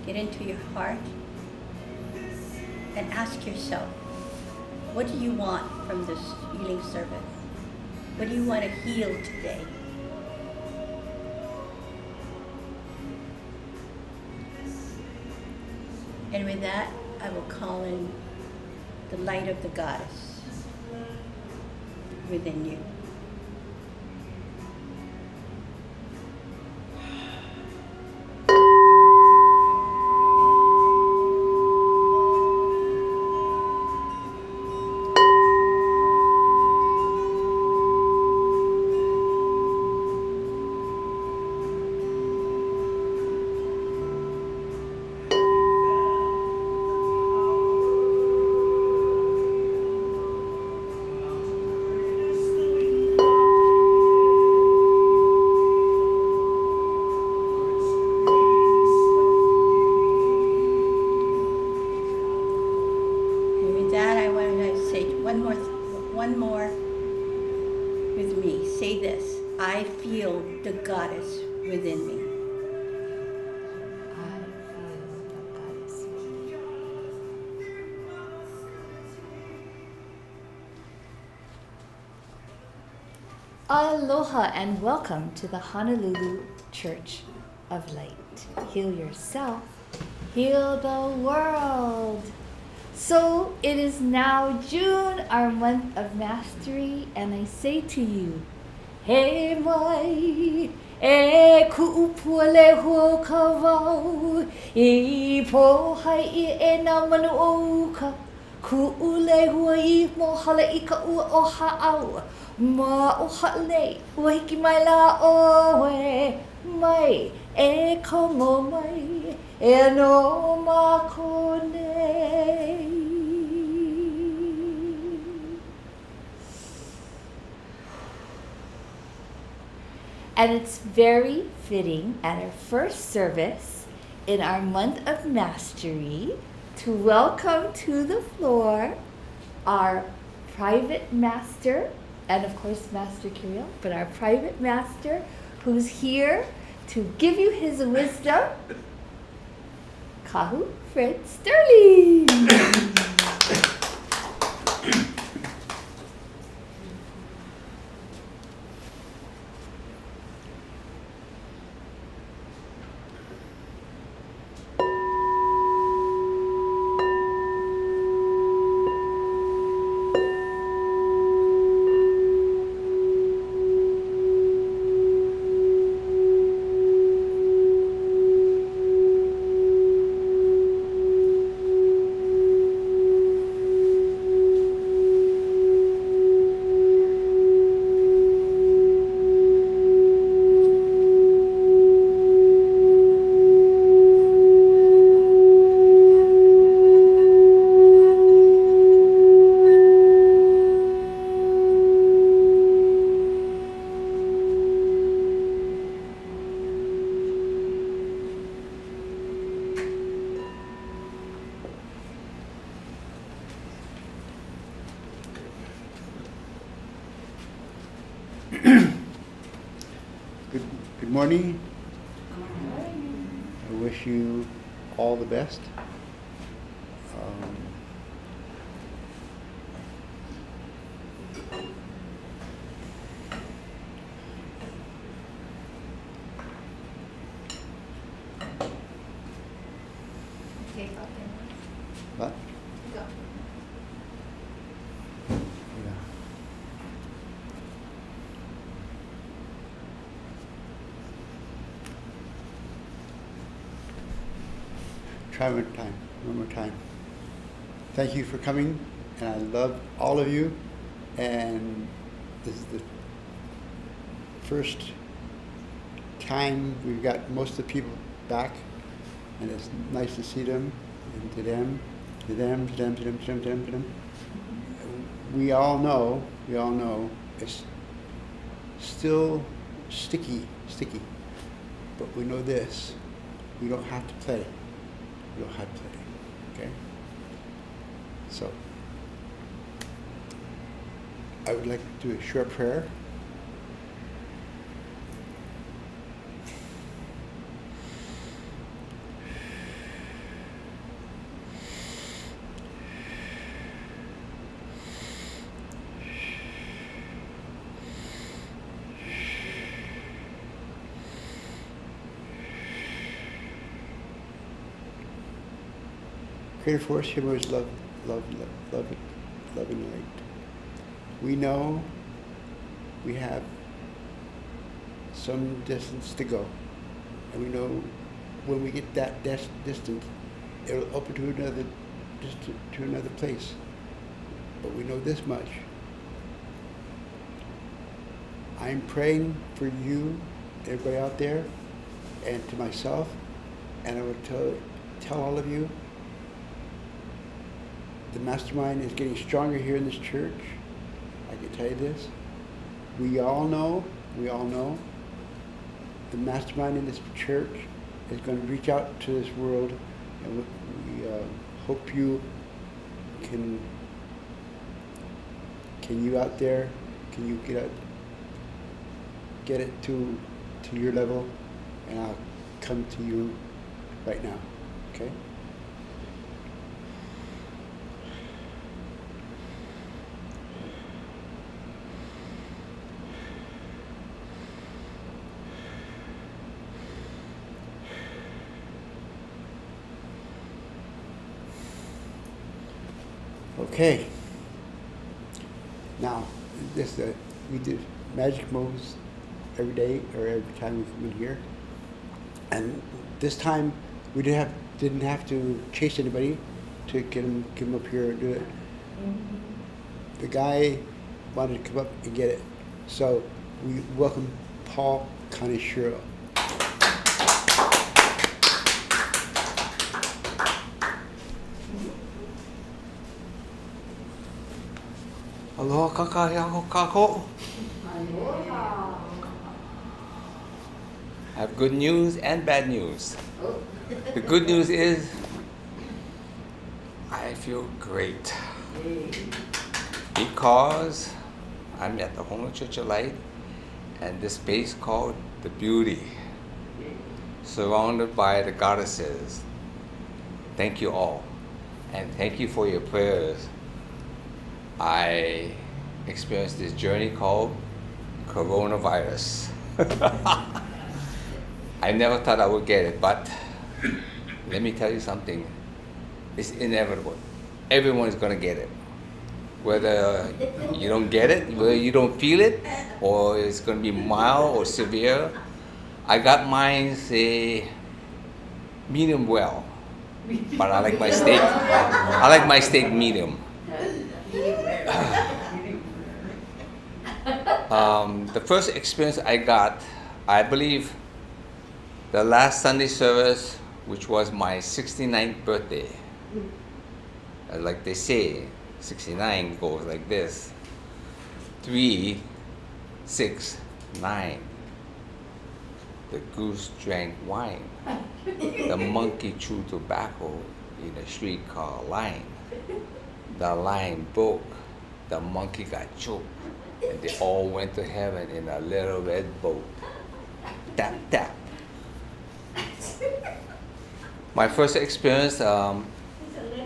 get into your heart and ask yourself, what do you want from this healing service? What do you want to heal today? And with that, I will call in the light of the goddess within you. One more with me. Say this. I feel the goddess within me. I feel the goddess within me. Aloha and welcome to the Honolulu Church of Light. Heal yourself, heal the world. So it is now June, our month of mastery, and I say to you, He mai, e ku'upule ho ka wau, I pohai I e na manu o uka, ku'ule hua I mohala I ka ua o ha'au, ma o ha'lei, ua hiki mai la oe, mai e kongo mai, e no ma kone. And it's very fitting at our first service in our month of mastery to welcome to the floor our private master, and of course Master Kirill, but our private master who's here to give you his wisdom, Kahu Fred Sterling. Good morning. I wish you all the best. What? Yeah. Try one more time. Thank you for coming, and I love all of you. And this is the first time we've got most of the people back, and it's nice to see them, and to them. We all know it's still sticky, but we know this, we don't have to play. We don't have to play, okay? So, I would like to do a short prayer. Creative force, humor is love, love, love, love and light. We know we have some distance to go, and we know when we get that distance, it'll open to another place. But we know this much. I'm praying for you, everybody out there, and to myself, and I will tell all of you, the mastermind is getting stronger here in this church. I can tell you this. We all know, the mastermind in this church is going to reach out to this world, and we hope you can you out there, can you get it to your level, and I'll come to you right now, okay? Okay. Now, we do magic moves every day or every time we come in here, and this time we didn't have to chase anybody to get him up here and do it. The guy wanted to come up and get it, so we welcome Paul Kanishiro. Aloha kakahiaho kako. I have good news and bad news. The good news is I feel great because I'm at the Honolulu Church of Light and this space called the Beauty, surrounded by the goddesses. Thank you all, and thank you for your prayers. I experienced this journey called coronavirus. I never thought I would get it, but let me tell you something. It's inevitable. Everyone is going to get it. Whether you don't get it, whether you don't feel it, or it's going to be mild or severe. I got mine, say, medium well, but I like my steak. I like my steak medium. The first experience I got, I believe, the last Sunday service, which was my 69th birthday. Like they say, 69 goes like this: 3, 6, 9. The goose drank wine. The monkey chewed tobacco in a streetcar line. The line broke. The monkey got choked. And they all went to heaven in a little red boat. Tap, tap. My first experience on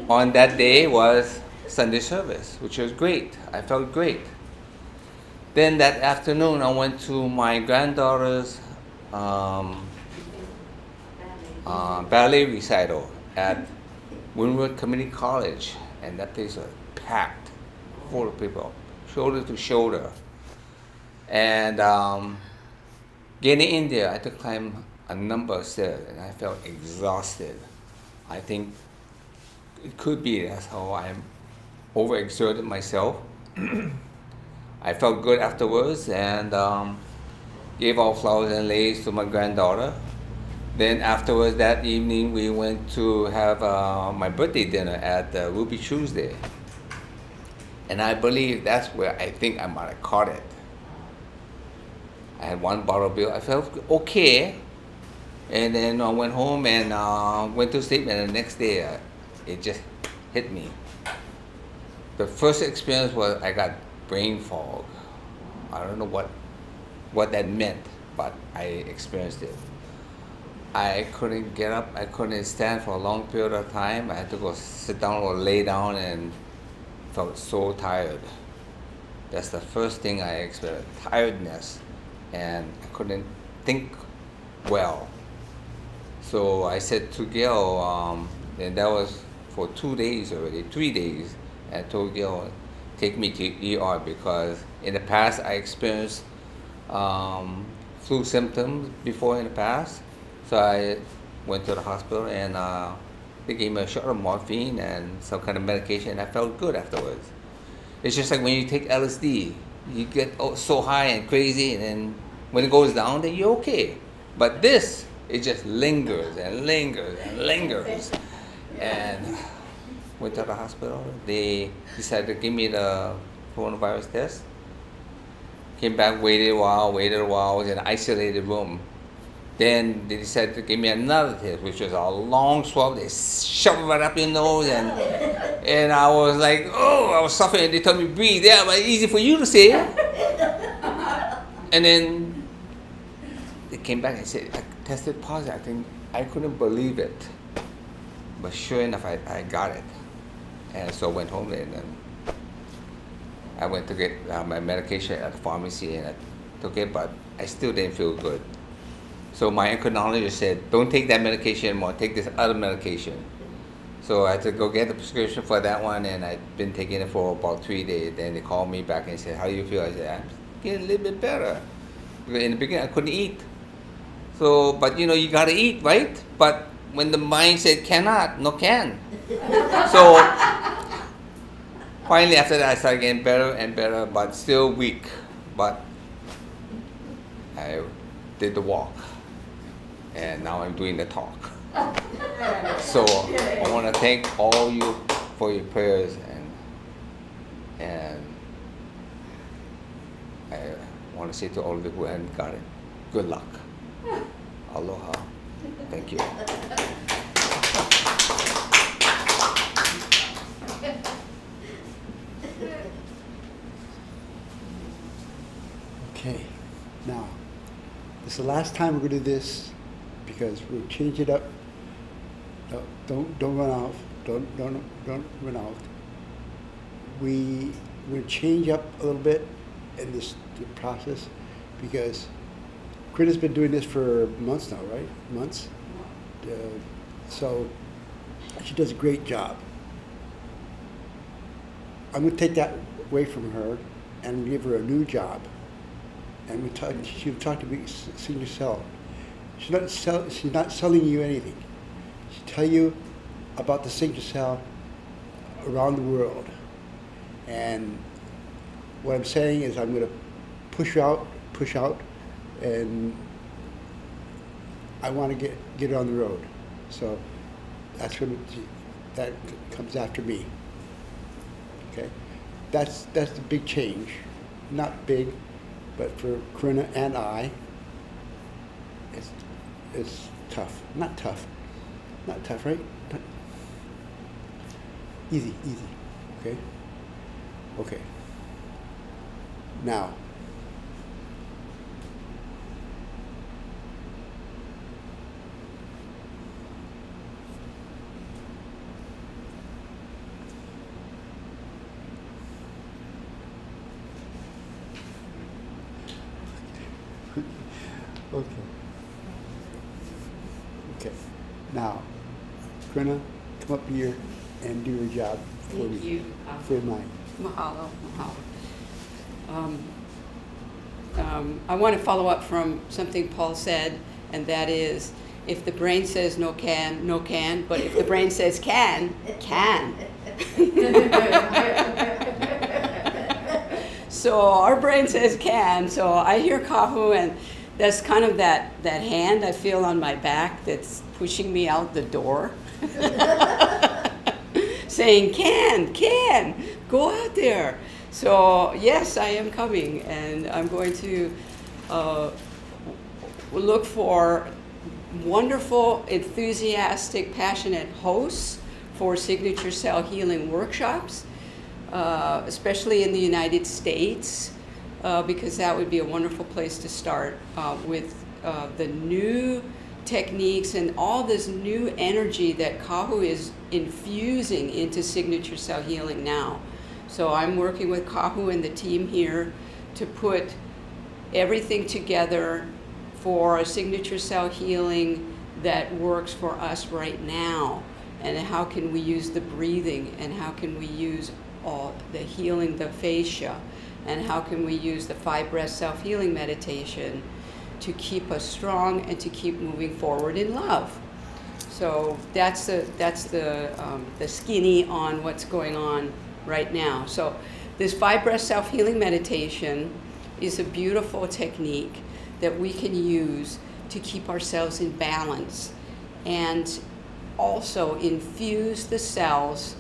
that day was Sunday service, which was great. I felt great. Then that afternoon, I went to my granddaughter's ballet recital at Windward Community College, and that place was packed, full of people, shoulder to shoulder. And getting in there, I had to climb a number of stairs, and I felt exhausted. I think it could be that's how I overexerted myself. I felt good afterwards, and gave all flowers and lace to my granddaughter. Then afterwards that evening, we went to have my birthday dinner at Ruby Tuesday. And I believe that's where I think I might have caught it. I had one bottle bill. I felt okay. And then I went home and went to sleep, and the next day it just hit me. The first experience was I got brain fog. I don't know what that meant, but I experienced it. I couldn't get up, I couldn't stand for a long period of time. I had to go sit down or lay down and felt so tired. That's the first thing I experienced, tiredness, and I couldn't think well. So I said to Gail, and that was for 2 days already, 3 days, and told Gil, take me to ER because in the past I experienced flu symptoms before in the past. So I went to the hospital and they gave me a shot of morphine and some kind of medication, and I felt good afterwards. It's just like when you take LSD, you get so high and crazy, and then when it goes down, then you're okay. But this, it just lingers and lingers and lingers. And went to the hospital. They decided to give me the coronavirus test. Came back, waited a while, I was in an isolated room. Then they decided to give me another test, which was a long swab. They shoved it right up your nose, and I was like, oh, I was suffering. They told me, breathe. Yeah, but easy for you to say. And then they came back and said, I tested positive. I couldn't believe it. But sure enough, I got it. And so I went home and then I went to get my medication at the pharmacy and I took it, but I still didn't feel good. So my endocrinologist said, don't take that medication anymore, take this other medication. So I had to go get the prescription for that one, and I'd been taking it for about 3 days. Then they called me back and said, how do you feel? I said, I'm getting a little bit better. Because in the beginning, I couldn't eat. So, but you gotta eat, right? But when the mind said cannot, no can. So finally after that, I started getting better and better, but still weak. But I did the walk. And now I'm doing the talk. So I want to thank all you for your prayers, and I want to say to all of you who haven't got it, good luck. Aloha. Thank you. Okay, now, this is the last time we're going to do this because we'll change it up. No, don't run off. Don't run out. We will change up a little bit in this process because Krita's been doing this for months now, right? Months. So she does a great job. I'm going to take that away from her and give her a new job. And she'll talk to me, sing yourself. She's not selling you anything. She'll tell you about the signature cell around the world. And what I'm saying is I'm going to push out, and I want to get it on the road. So that's when that comes after me. Okay, that's the big change. Not big, but for Corinna and I, it's tough. Not tough, right? Easy. Okay. Now, Okay. Now, Corinna, come up here and do your job for me. Thank you. For mine. Mahalo. I want to follow up from something Paul said, and that is, if the brain says no can, but if the brain says can. So our brain says can, so I hear Kahu, and that's kind of that hand I feel on my back that's pushing me out the door. Saying, can, go out there. So yes, I am coming, and I'm going to look for wonderful, enthusiastic, passionate hosts for signature cell healing workshops, especially in the United States, because that would be a wonderful place to start with the new techniques and all this new energy that Kahu is infusing into signature cell healing now. So I'm working with Kahu and the team here to put everything together for a signature cell healing that works for us right now. and how can we use the breathing, and how can we use all the healing the fascia, and how can we use the 5 breath self-healing meditation to keep us strong and to keep moving forward in love. So that's the skinny on what's going on right now. So this 5 breath self-healing meditation is a beautiful technique that we can use to keep ourselves in balance and also infuse the cells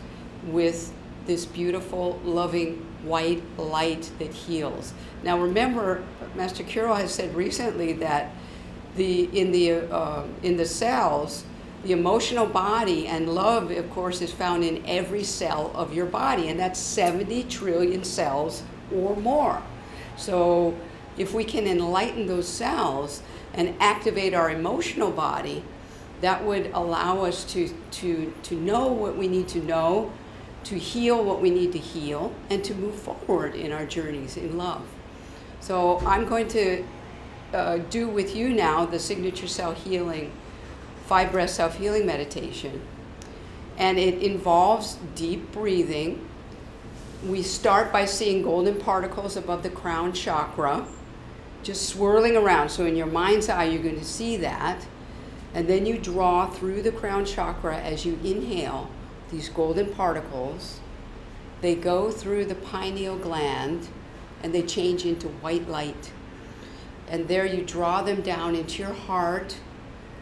with this beautiful, loving white light that heals. Now remember, Master Kiro has said recently that in the cells, the emotional body and love, of course, is found in every cell of your body, and that's 70 trillion cells or more. So if we can enlighten those cells and activate our emotional body, that would allow us to know what we need to know, to heal what we need to heal, and to move forward in our journeys in love. So I'm going to do with you now the signature cell healing 5 breath self-healing meditation, and it involves deep breathing. We start by seeing golden particles above the crown chakra, just swirling around. So in your mind's eye, you're going to see that, and then you draw through the crown chakra as you inhale these golden particles. They go through the pineal gland, and they change into white light. And there you draw them down into your heart,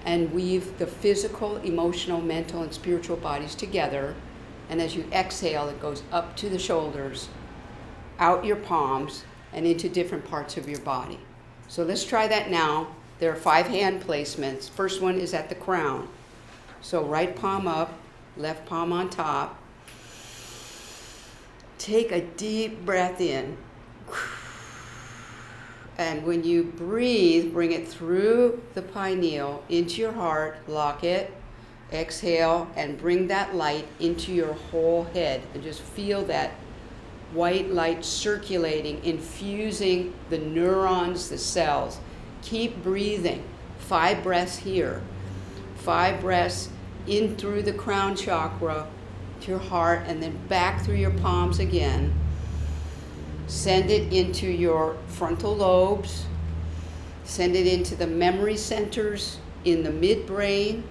and weave the physical, emotional, mental, and spiritual bodies together. And as you exhale, it goes up to the shoulders, out your palms, and into different parts of your body. So let's try that now. There are 5 hand placements. First one is at the crown. So right palm up, left palm on top. Take a deep breath in. And when you breathe, bring it through the pineal into your heart, lock it, exhale, and bring that light into your whole head. And just feel that white light circulating, infusing the neurons, the cells. Keep breathing. 5 breaths here. 5 breaths in through the crown chakra to your heart, and then back through your palms again. Send it into your frontal lobes. Send it into the memory centers in the midbrain.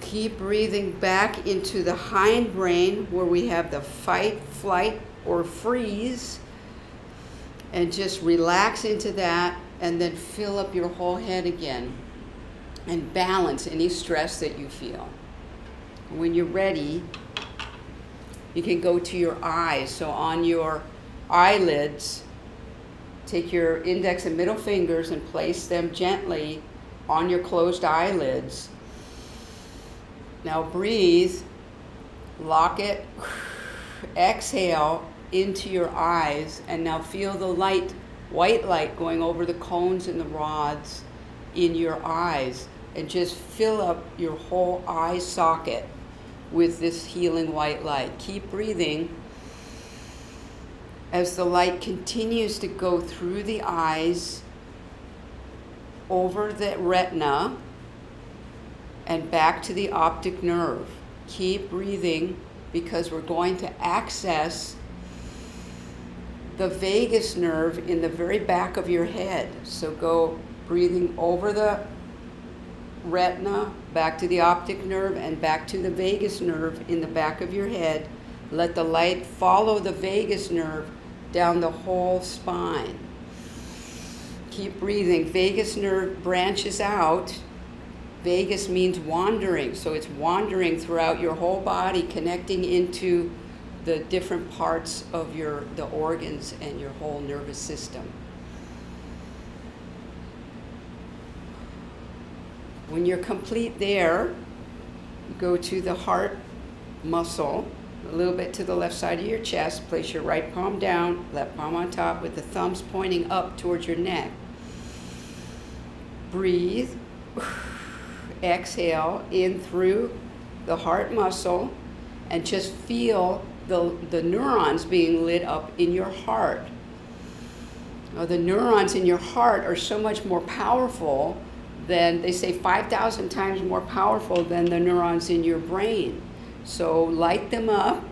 Keep breathing back into the hindbrain where we have the fight, flight, or freeze. And just relax into that, and then fill up your whole head again. And balance any stress that you feel. When you're ready, you can go to your eyes. So on your eyelids, take your index and middle fingers and place them gently on your closed eyelids. Now breathe, lock it, exhale into your eyes, and now feel the light, white light going over the cones and the rods in your eyes, and just fill up your whole eye socket with this healing white light. Keep breathing as the light continues to go through the eyes, over the retina, and back to the optic nerve. Keep breathing, because we're going to access the vagus nerve in the very back of your head. So go breathing over the retina, back to the optic nerve, and back to the vagus nerve in the back of your head. Let the light follow the vagus nerve down the whole spine. Keep breathing. Vagus nerve branches out. Vagus means wandering, so it's wandering throughout your whole body, connecting into the different parts of the organs and your whole nervous system. When you're complete there, go to the heart muscle, a little bit to the left side of your chest. Place your right palm down, left palm on top, with the thumbs pointing up towards your neck. Breathe. Exhale in through the heart muscle, and just feel the neurons being lit up in your heart. Now, the neurons in your heart are so much more powerful than, they say, 5,000 times more powerful than the neurons in your brain. So light them up.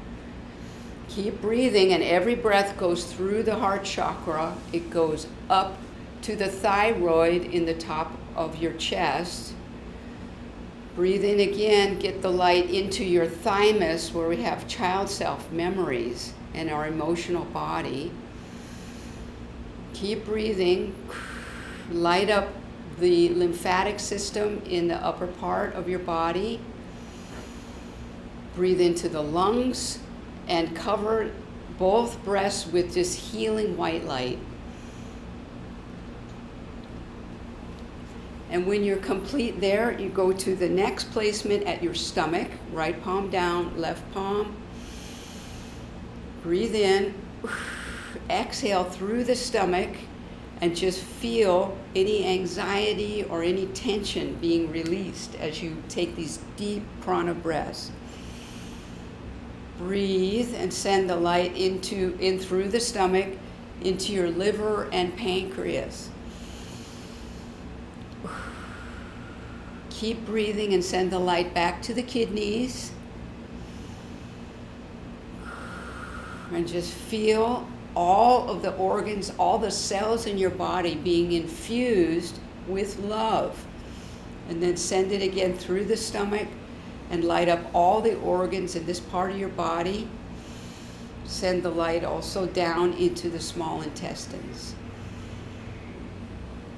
Keep breathing, and every breath goes through the heart chakra. It goes up to the thyroid in the top of your chest. Breathe in again, get the light into your thymus where we have child self memories and our emotional body. Keep breathing. Light up the lymphatic system in the upper part of your body. Breathe into the lungs and cover both breasts with this healing white light. And when you're complete there, you go to the next placement at your stomach, right palm down, left palm. Breathe in, exhale through the stomach, and just feel any anxiety or any tension being released as you take these deep prana breaths. Breathe and send the light in through the stomach into your liver and pancreas. Keep breathing and send the light back to the kidneys. And just feel all of the organs, all the cells in your body being infused with love. And then send it again through the stomach and light up all the organs in this part of your body. Send the light also down into the small intestines.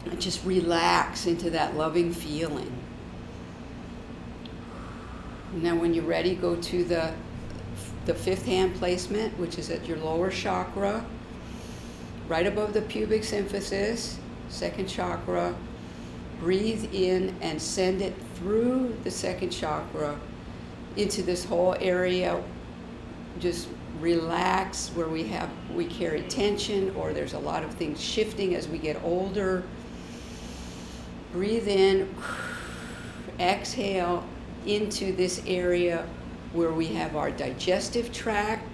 And just relax into that loving feeling. Now when you're ready, go to the fifth hand placement, which is at your lower chakra, right above the pubic symphysis, second chakra. Breathe in and send it through the second chakra into this whole area. Just relax where we carry tension, or there's a lot of things shifting as we get older. Breathe in, exhale into this area where we have our digestive tract.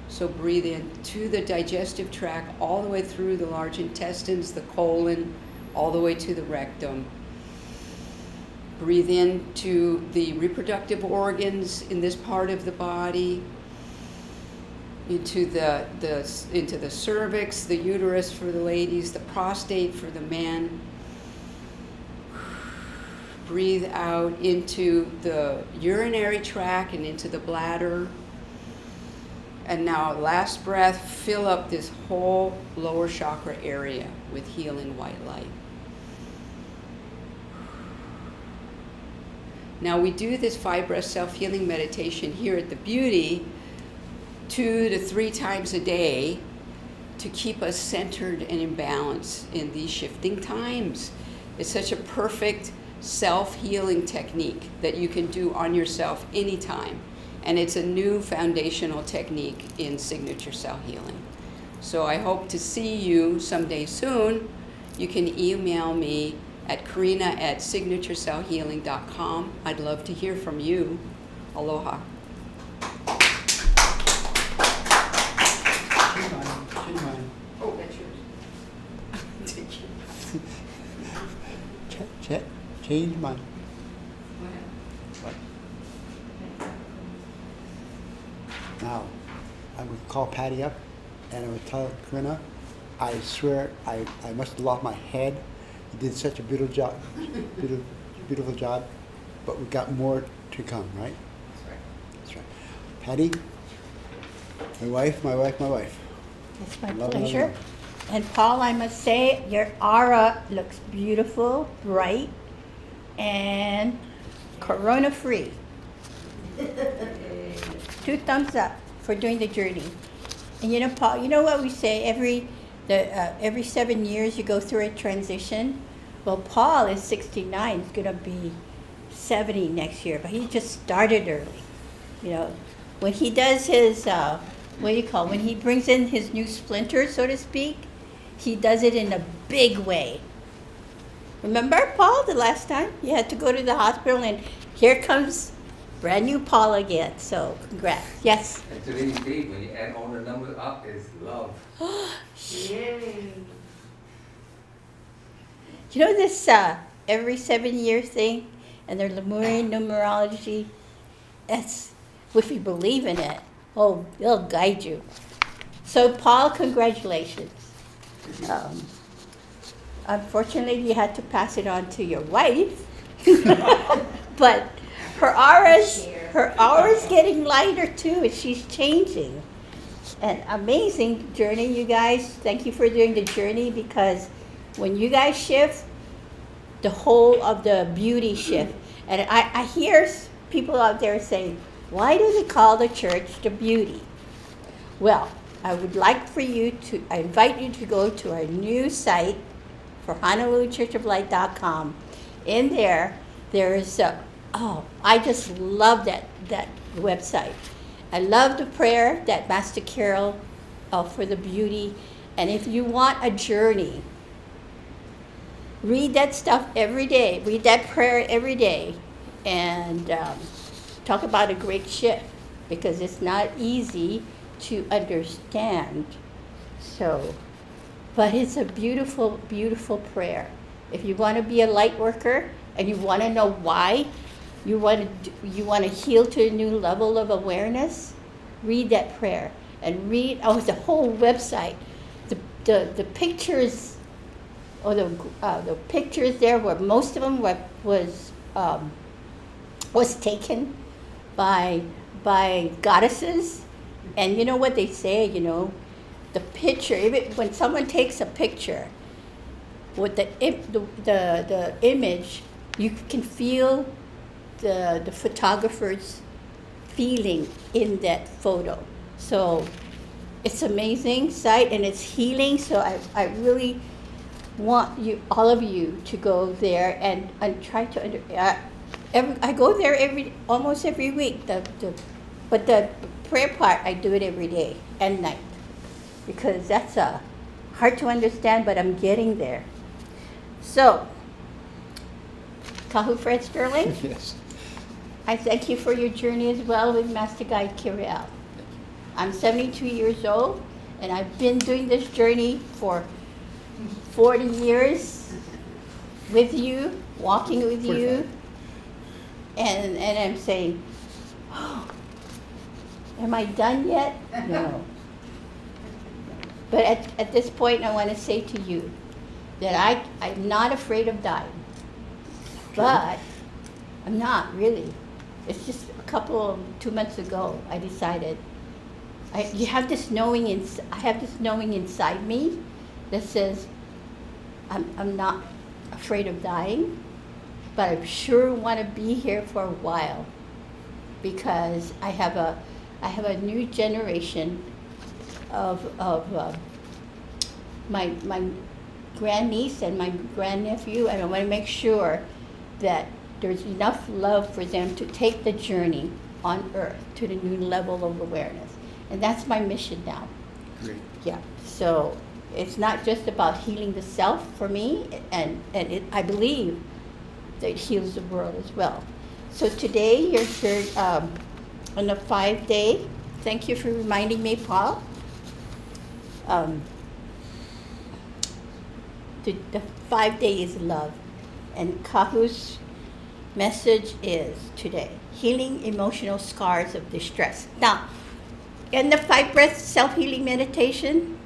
So breathe in to the digestive tract all the way through the large intestines, the colon, all the way to the rectum. Breathe into the reproductive organs in this part of the body, into the cervix, the uterus for the ladies, the prostate for the men. Breathe out into the urinary tract and into the bladder. And now, last breath, fill up this whole lower chakra area with healing white light. Now, we do this 5 breath self-healing meditation here at the Beauty 2 to 3 times a day to keep us centered and in balance in these shifting times. It's such a perfect self-healing technique that you can do on yourself anytime. And it's a new foundational technique in signature cell healing. So I hope to see you someday soon. You can email me at karina@signaturecellhealing.com. I'd love to hear from you. Aloha. Oh, that's yours. Take it. Change mine. What? Now, I would call Patty up and I would tell Karina, I swear I must have lost my head. You did such a beautiful job, beautiful job, but we got more to come, right? That's right. That's right. Patty, my wife. It's my Love, pleasure. love, love. And Paul, I must say, your aura looks beautiful, bright, and corona-free. 2 thumbs up for doing the journey. And you know, Paul, you know what we say, every 7 years you go through a transition? Well, Paul is 69, he's gonna be 70 next year, but he just started early. You know, when he does his, when he brings in his new splinter, so to speak, he does it in a big way. Remember, Paul, the last time you had to go to the hospital, and here comes brand new Paul again. So congrats. Yes. And today's date, when you add all the numbers up, is love. Yay. You know this every 7-year thing, and their Lemurian numerology. That's, if you believe in it, oh, it'll guide you. So, Paul, congratulations. Unfortunately, you had to pass it on to your wife, but her aura's getting lighter too, and she's changing. An amazing journey, you guys. Thank you for doing the journey, because when you guys shift, the whole of the beauty shift. And I hear people out there saying, why do they call the church the beauty? Well, I would like for you to, I invite you to go to our new site for HonoluluChurchOfLight.com. In there is I just love that website. I love the prayer that Master Carol for the beauty. And if you want a journey, read that stuff every day. Read that prayer every day. And talk about a great shift, because it's not easy to understand. So, but it's a beautiful, beautiful prayer. If you want to be a light worker and you want to know why, you want to heal to a new level of awareness, read that prayer. And read the whole website. The pictures, or the pictures there, were most of them was taken by goddesses. And you know what they say, the picture, even when someone takes a picture with the image, you can feel the photographer's feeling in that photo. So it's amazing site, and it's healing. So I really want all of you to go there and try to I go there almost every week. But the prayer part, I do it every day and night, because that's hard to understand, but I'm getting there. So, Kahu Fred Sterling, Yes. I thank you for your journey as well with Master Guide Kiriel. I'm 72 years old, and I've been doing this journey for 40 years with you, walking with you, and I'm saying, oh, am I done yet? No. But at this point, I want to say to you that I'm not afraid of dying. But I'm not really. It's just 2 months ago, I decided, I have this knowing inside me that says, I'm not afraid of dying, but I sure want to be here for a while, because I have a new generation of my grandniece and my grandnephew, and I want to make sure that there's enough love for them to take the journey on Earth to the new level of awareness. And that's my mission now. Great. Yeah, so it's not just about healing the self for me, and I believe that it heals the world as well. So today you're here on a 5-day. Thank you for reminding me, Paul. The 5-day is love. And Kahu's message is today, healing emotional scars of distress. Now, in the 5-breath self-healing meditation,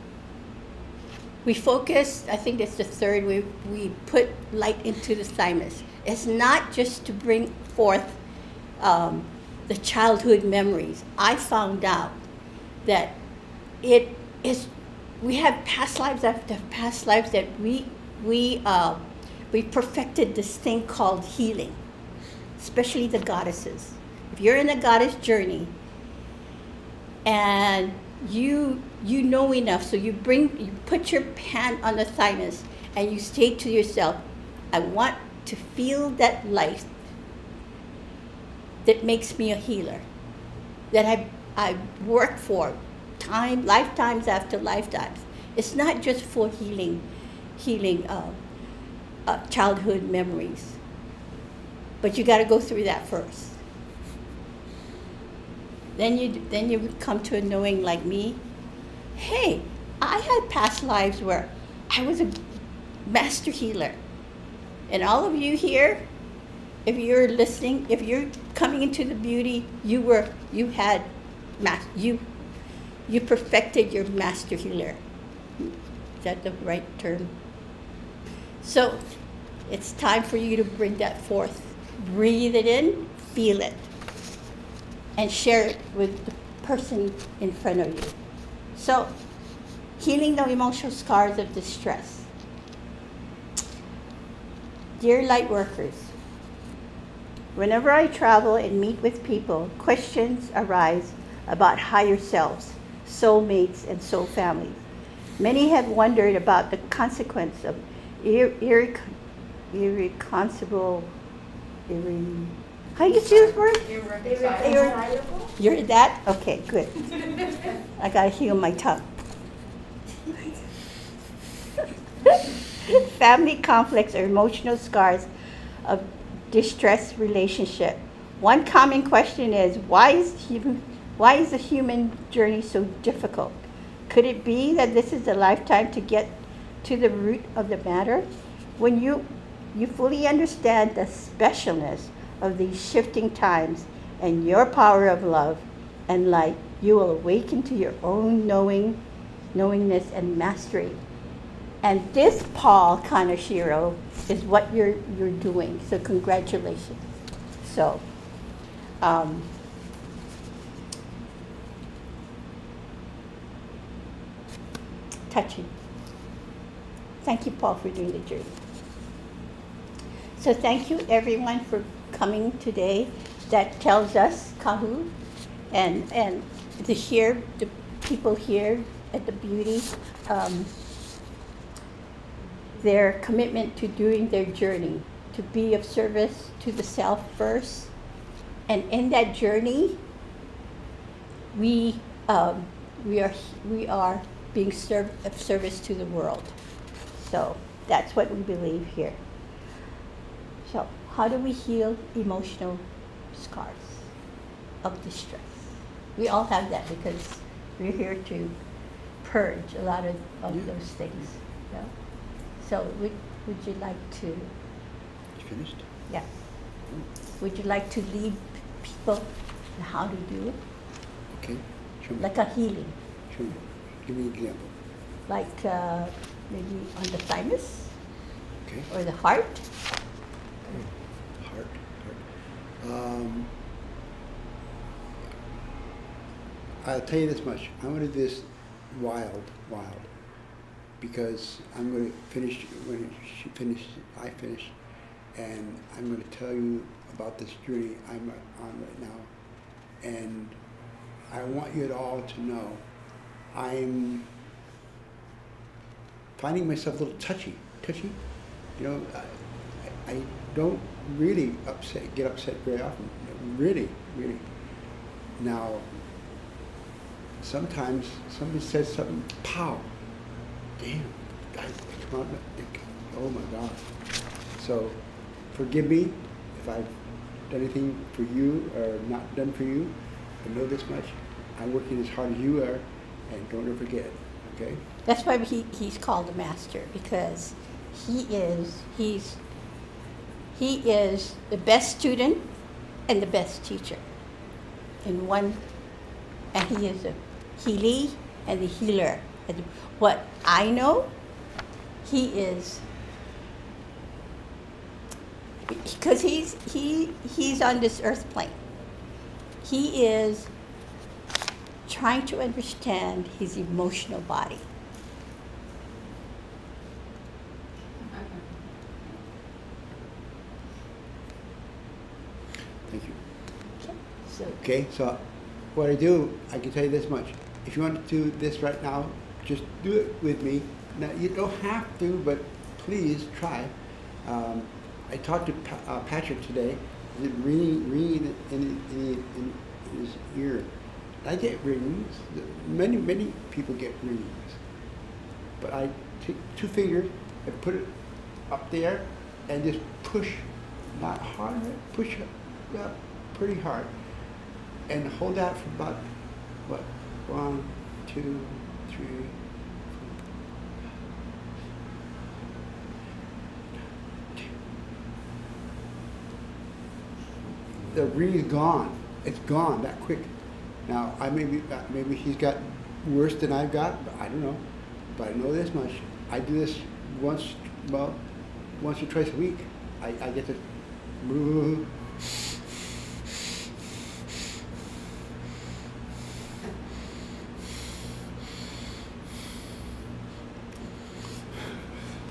we focus, I think it's the third, we put light into the thymus. It's not just to bring forth the childhood memories. I found out that we have past lives after past lives that we perfected this thing called healing, especially the goddesses. If you're in a goddess journey and you know enough, so you put your hand on the thymus and you say to yourself, I want to feel that light that makes me a healer, that I worked for lifetimes after lifetimes. It's not just for healing childhood memories, but you got to go through that first. Then you come to a knowing like me. Hey, I had past lives where I was a master healer, And all of you here, if you're listening, if you're coming into the beauty, you perfected your master healer. Is that the right term? So it's time for you to bring that forth. Breathe it in, feel it, and share it with the person in front of you. So, healing the emotional scars of distress. Dear light workers, whenever I travel and meet with people, questions arise about higher selves, soulmates, and soul families. Many have wondered about the consequence of irreconcilable. How do you say this word? Irreconcilable? You're that? Okay, good. I gotta heal my tongue. Family conflicts or emotional scars of distressed relationship. One common question is, why is the human journey so difficult? Could it be that this is a lifetime to get to the root of the matter? When you fully understand the specialness of these shifting times and your power of love and light, you will awaken to your own knowingness and mastery. And this, Paul Kanishiro, is what you're doing. So congratulations. So, touching. Thank you, Paul, for doing the journey. So thank you, everyone, for coming today. That tells us, Kahu, and to hear the people here at the beauty, their commitment to doing their journey, to be of service to the self first. And in that journey, we are being of service to the world. So that's what we believe here. So how do we heal emotional scars of distress? We all have that because we're here to purge a lot of those things. Yeah. So would you like to? You finished? Yeah. Would you like to lead people on how to do it? Okay. Show me. Like a healing. Show me. Give me an example. Like maybe on the thymus Okay. or the heart. Heart. I'll tell you this much. I'm going to do this wild, because I'm going to finish when she finishes. I finish, and I'm going to tell you about this journey I'm on right now, and I want you all to know I'm finding myself a little touchy. You know, I don't really get upset very often. Really. Now, sometimes somebody says something, pow, damn, come on, oh my God. So, forgive me if I've done anything for you or not done for you, but know this much, I'm working as hard as you are, and don't ever forget, okay? That's why he's called a master, because he's the best student and the best teacher in one, and he is a healer and the healer. And what I know, he is, because he's on this earth plane. He is trying to understand his emotional body. Thank you. So Okay, so what I do, I can tell you this much. If you want to do this right now, just do it with me. Now, you don't have to, but please try. I talked to Patrick today. He's ringing in his ear. I get rings. Many people get rings. But I take 2 fingers and put it up there and just push, not hard, push it up pretty hard. And hold that for about, 1, 2, 3, 4. the reed's gone. It's gone that quick. Now, maybe he's got worse than I've got, but I don't know. But I know this much. I do this once or twice a week. I get to move.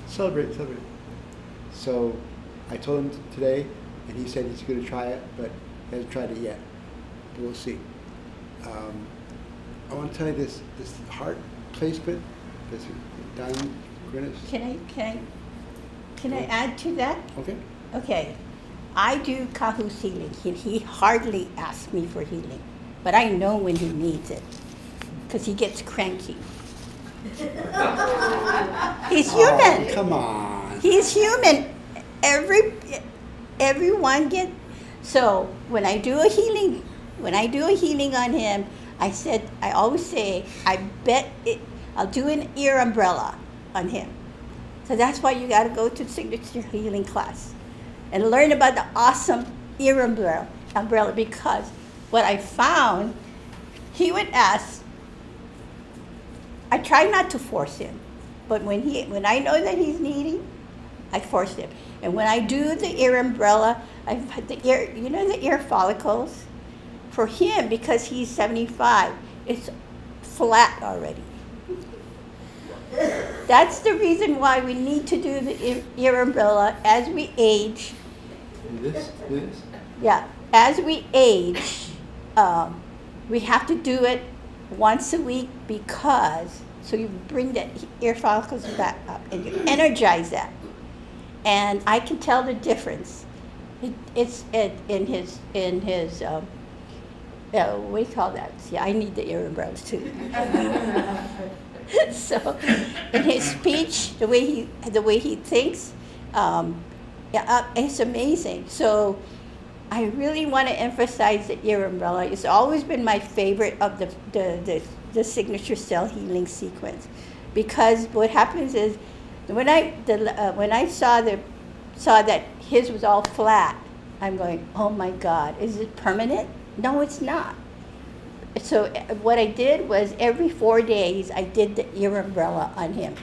Celebrate. So I told him today, and he said he's going to try it, but he hasn't tried it yet. But we'll see. I want to tell you this heart placement, this down Greenwich. Can I add to that? Okay. Okay. I do Kahu's healing. He hardly asks me for healing, but I know when he needs it because he gets cranky. He's human. Oh, come on. He's human. Everyone get. So when I do a healing on him, I always say, I'll do an ear umbrella on him. So that's why you got to go to signature healing class and learn about the awesome ear umbrella, because what I found, he would ask. I try not to force him, but when I know that he's needing, I force him. And when I do the ear umbrella, I put the ear follicles. For him, because he's 75, it's flat already. That's the reason why we need to do the ear umbrella as we age. This? Yeah, as we age, we have to do it once a week so you bring the ear follicles back up and you energize that. And I can tell the difference. It's in his what do you call that? See, I need the ear umbrellas too. So, in his speech, the way he thinks, it's amazing. So, I really want to emphasize the ear umbrella. It's always been my favorite of the signature cell healing sequence, because what happens is when I saw that his was all flat, I'm going, oh my God, is it permanent? No, it's not. So what I did was every 4 days I did the ear umbrella on him.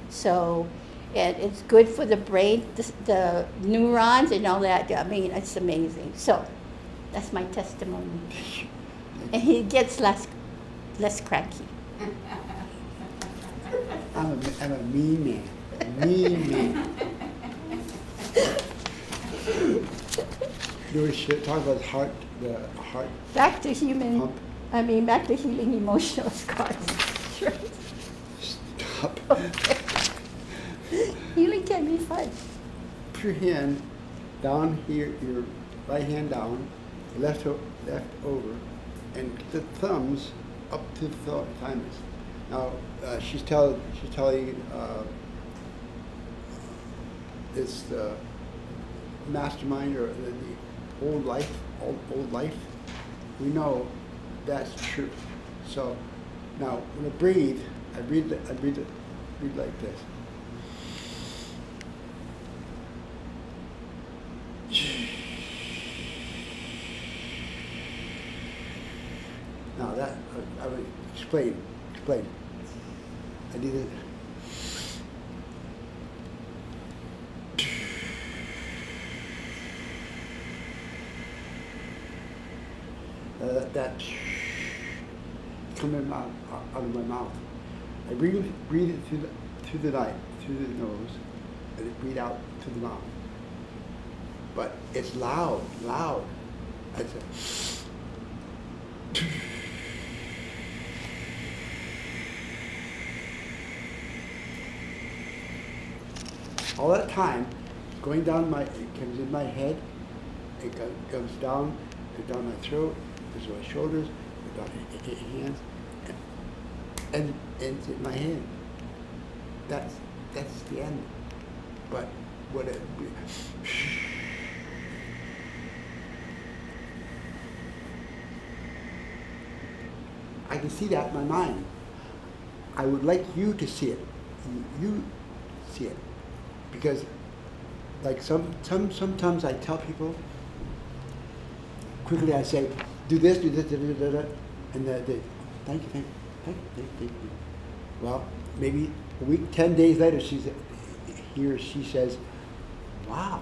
So it's good for the brain, the neurons and all that. I mean, it's amazing. So that's my testimony. And he gets less cranky. I'm a mean man. You should talk about the heart. Back to healing emotional scars. Sure. Stop. Okay. Healing can be fun. Put your hand down here, your right hand down, left over, and the thumbs up to the thymus. Now she's telling it's the mastermind or the old life. We know that's true. So now when I breathe like this. Now that I would explain. I did it. That coming out of my mouth. I breathe it through the nose, and it breathe out through the mouth. But it's loud. That's it. All that time, going down it comes in my head, it comes down my throat, goes to my shoulders, goes down my hands, and ends in my hand. That's the end. But what it I can see that in my mind. I would like you to see it. You see it. Because like sometimes I tell people, quickly I say, do this, da, da, da, da, and thank you. Well, maybe a week, 10 days later, she says, wow,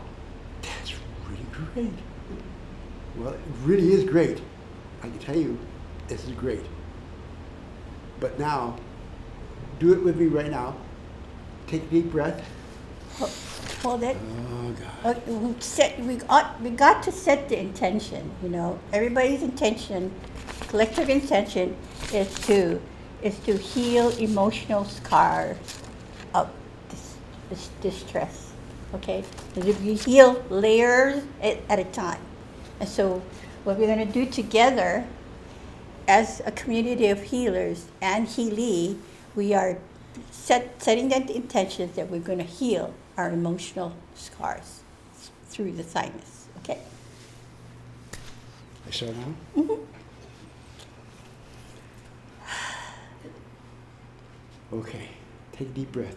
that's really great. Well, it really is great. I can tell you, this is great. But now, do it with me right now. Take a deep breath. Hold it. Oh, God. We got to set the intention. You know, everybody's intention, collective intention, is to heal emotional scar of distress. Okay, because if you heal layers at a time, and so what we're going to do together, as a community of healers and healee, we are setting that intention that we're going to heal our emotional scars through the thymus. Okay. I start now? Mm-hmm. Okay, take a deep breath.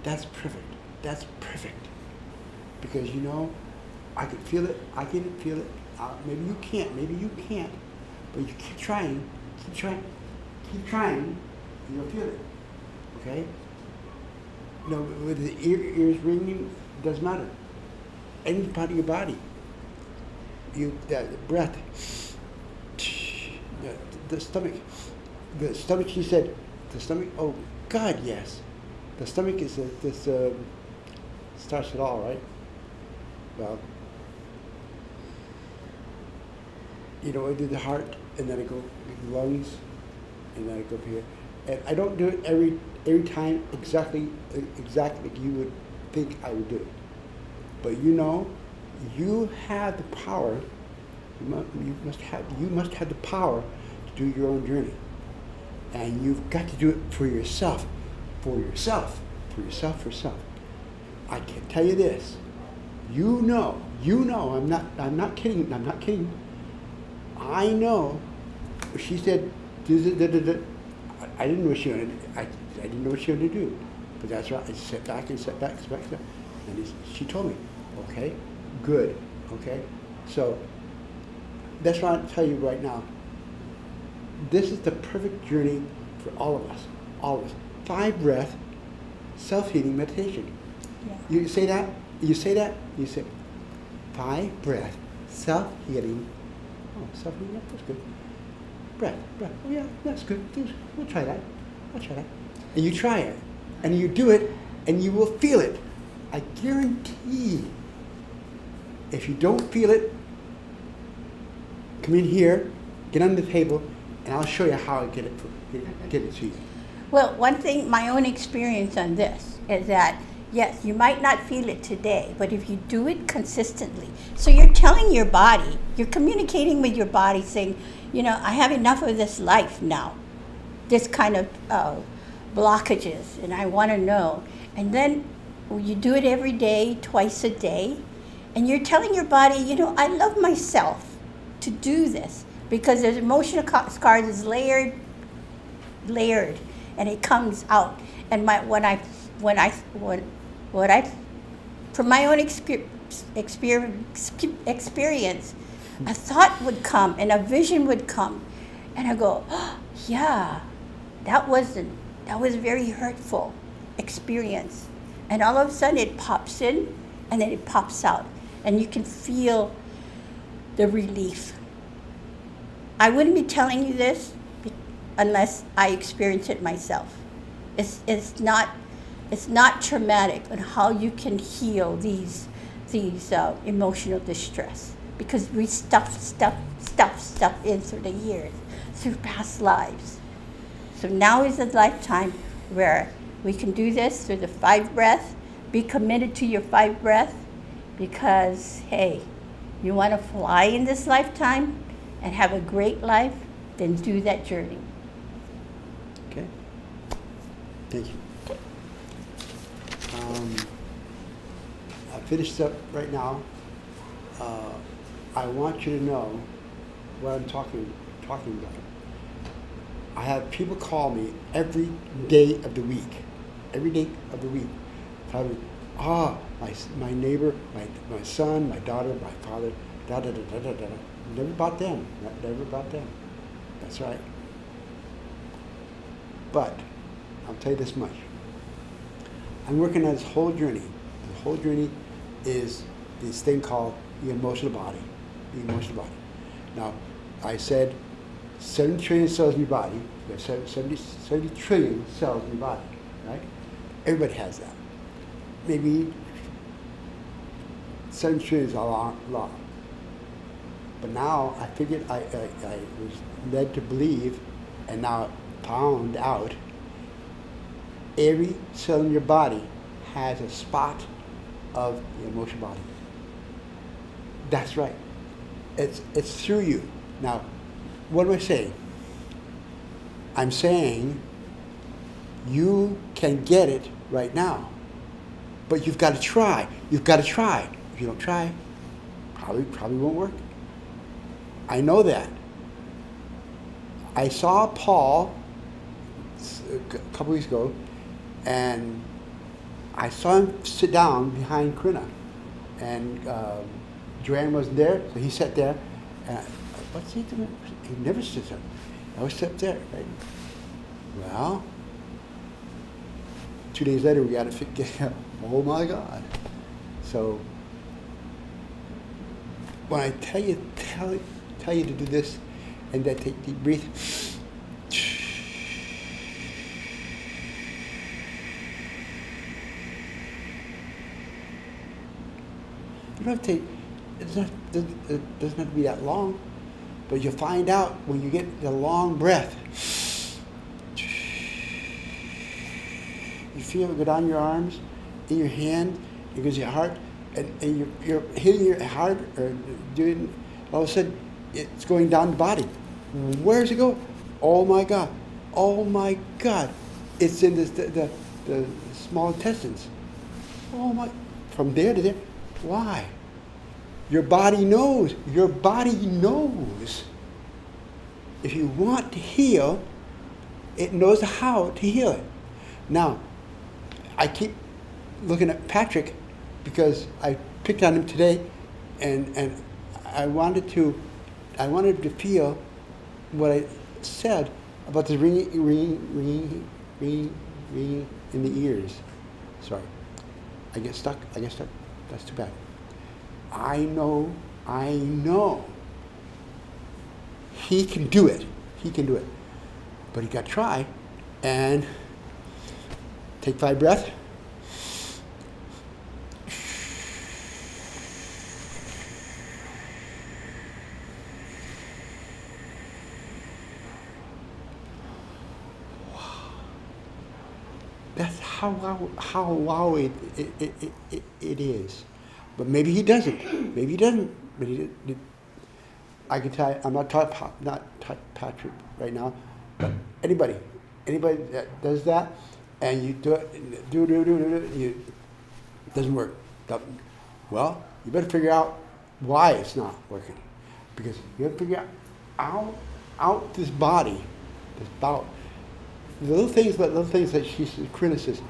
That's perfect. That's perfect. Because you know, I can feel it. I can feel it. Maybe you can't. Maybe you can't. But you keep trying. Keep trying. Keep trying. And you'll feel it. Okay? You know, with the ears ringing, it doesn't matter. Any part of your body. The breath. The stomach. The stomach, she said, the stomach, oh, God, yes. The stomach is starts it all, right? Well, you know, I do the heart, and then I go lungs, and then I go up here. And I don't do it every time exactly like you would think I would do it. But you know, you have the power. You must have the power to do your own journey, and you've got to do it for yourself. For yourself. I can tell you this. You know, I'm not kidding. I know. She said, I didn't know what she wanted. I didn't know what she wanted to do. But that's right. I sat back. And she told me, okay, good, okay. So that's what I'll tell you right now. This is the perfect journey for all of us. 5-breath, self-healing meditation. Yeah. You say that, you say 5-breath, self-healing. Oh, self-healing, that's good. Breath. Oh yeah, that's good. We'll try that. And you try it, and you do it, and you will feel it. I guarantee. If you don't feel it, come in here, get on the table, and I'll show you how I get it to you. Well, one thing, my own experience on this is that, yes, you might not feel it today, but if you do it consistently, so you're telling your body, you're communicating with your body saying, you know, I have enough of this life now, this kind of blockages, and I want to know. And then you do it every day, twice a day, and you're telling your body, you know, I love myself to do this, because there's emotional scars is layered, and it comes out. And from my own experience, a thought would come and a vision would come, and I go, oh, yeah, that was a very hurtful experience. And all of a sudden it pops in, and then it pops out, and you can feel the relief. I wouldn't be telling you this unless I experience it myself. It's not traumatic on how you can heal these emotional distress, because we stuff in through the years, through past lives. So now is the lifetime where We can do this through the 5 breath. Be committed to your 5 breath because, hey, you want to fly in this lifetime and have a great life, then do that journey. Okay. Thank you. I finished up right now. I want you to know what I'm talking about. I have people call me every day of the week. Every day of the week. Tell me, my neighbor, my son, my daughter, my father, da-da-da-da-da-da. Never about them. Never about them. That's right. But I'll tell you this much. I'm working on this whole journey. The whole journey is this thing called the emotional body. The emotional body. Now, I said 70 trillion cells in your body. You have 70 trillion cells in your body, right? Everybody has that. Maybe 70 trillion is a lot. But now I figured I was led to believe, and now found out, every cell in your body has a spot of the emotional body. That's right. It's through you. Now, what do I say? I'm saying you can get it right now. But you've got to try. You've got to try. If you don't try, probably won't work. I know that. I saw Paul a couple weeks ago, and I saw him sit down behind Krina, and Joanne wasn't there, so he sat there. And what's he doing? He never sits up. I always sit there, right? Well, 2 days later, we got to get up. Oh my God! So when I tell you to do this, and then take deep breath. You don't have to take, it doesn't have to be that long, but you'll find out when you get the long breath. You feel it go down your arms, in your hand, it goes to your heart, and you're hitting your heart or doing, all of a sudden it's going down the body. Where's it go? Oh my God. Oh my God. It's in the small intestines. Oh my, from there to there. Why? Your body knows. Your body knows. If you want to heal, it knows how to heal it. Now, I keep looking at Patrick because I picked on him today, and I wanted to feel what I said about the ringing in the ears. Sorry, I get stuck. That's too bad. I know. He can do it. But he got to try, and take 5 breaths. That's how wow it is. But maybe he doesn't. But I can tell you, I'm not Patrick right now, but anybody that does that, and you do it, it doesn't work. Well, you better figure out why it's not working, because you have to figure out this body, this bowel. The little things that she says, Krina says,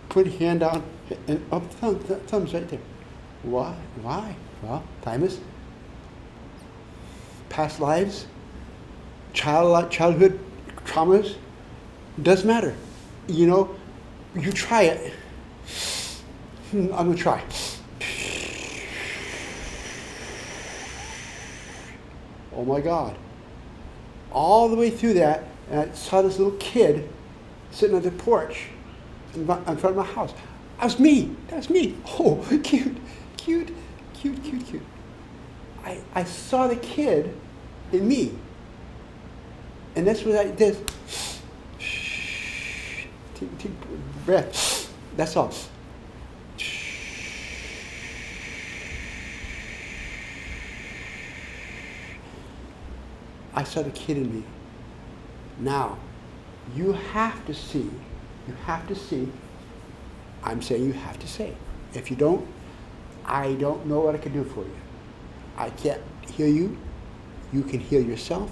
put your hand down and up, thumbs right there. Why? Well, thymus, past lives, childhood traumas, doesn't matter. You know, you try it. I'm gonna try. Oh my God. All the way through that, and I saw this little kid sitting on the porch in front of my house. That was me. Oh, cute. I saw the kid in me. And that's what I did. Take breath. That's all. I saw the kid in me. Now, you have to see. I'm saying you have to say. If you don't, I don't know what I can do for you. I can't heal you. You can heal yourself.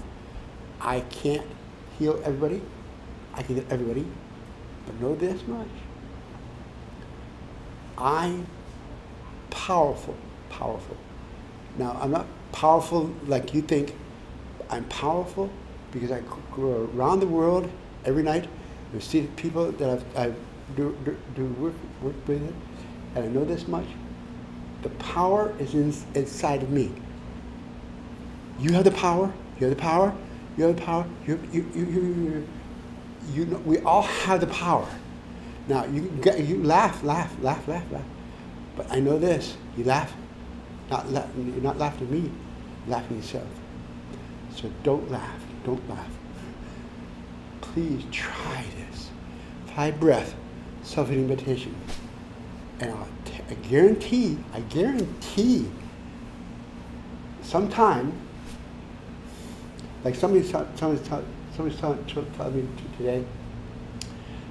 I can't heal everybody. I can heal everybody. But know this much. I'm powerful. Now, I'm not powerful like you think. I'm powerful because I go around the world every night and see people that I do work with, and I know this much. The power is inside of me. You have the power. You have the power. You have the power. You know, we all have the power. Now you laugh. But I know this. You laugh. You're not laughing at me. You're laughing at yourself. So don't laugh. Please try this. 5 breath, self-healing meditation. And I guarantee, sometime, like somebody's telling me today,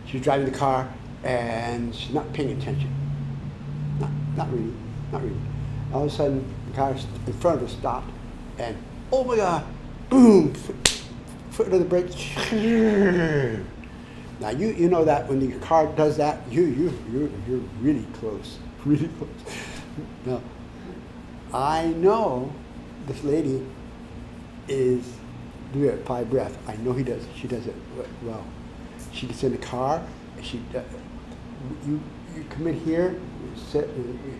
she's driving the car and she's not paying attention. Not really. All of a sudden, the car in front of her stopped, and oh my God, boom, foot on the brake. Now you know that when the car does that, you're really close. Now, I know this lady is doing a 5 breath. I know she does it well. She gets in the car, and you come in here, you sit,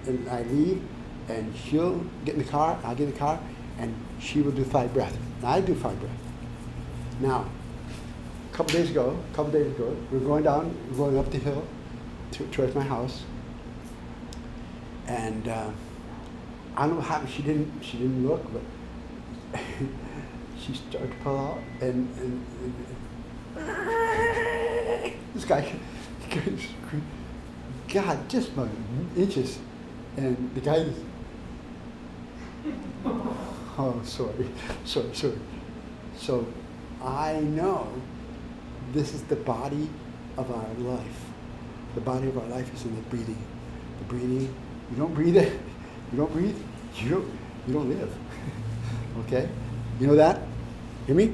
and I leave, and she'll get in the car, I'll get in the car, and she will do 5 breath. And I do 5 breath. Now, a couple days ago, we're going up the hill towards my house, and I don't know what happened. She didn't look, but she started to pull out, and this guy, God, just by inches, and the guy. Oh, sorry. So I know this is the body of our life. The body of our life is in the breathing. The breathing, you don't breathe it. You don't breathe, you don't live. Okay? You know that? Hear me?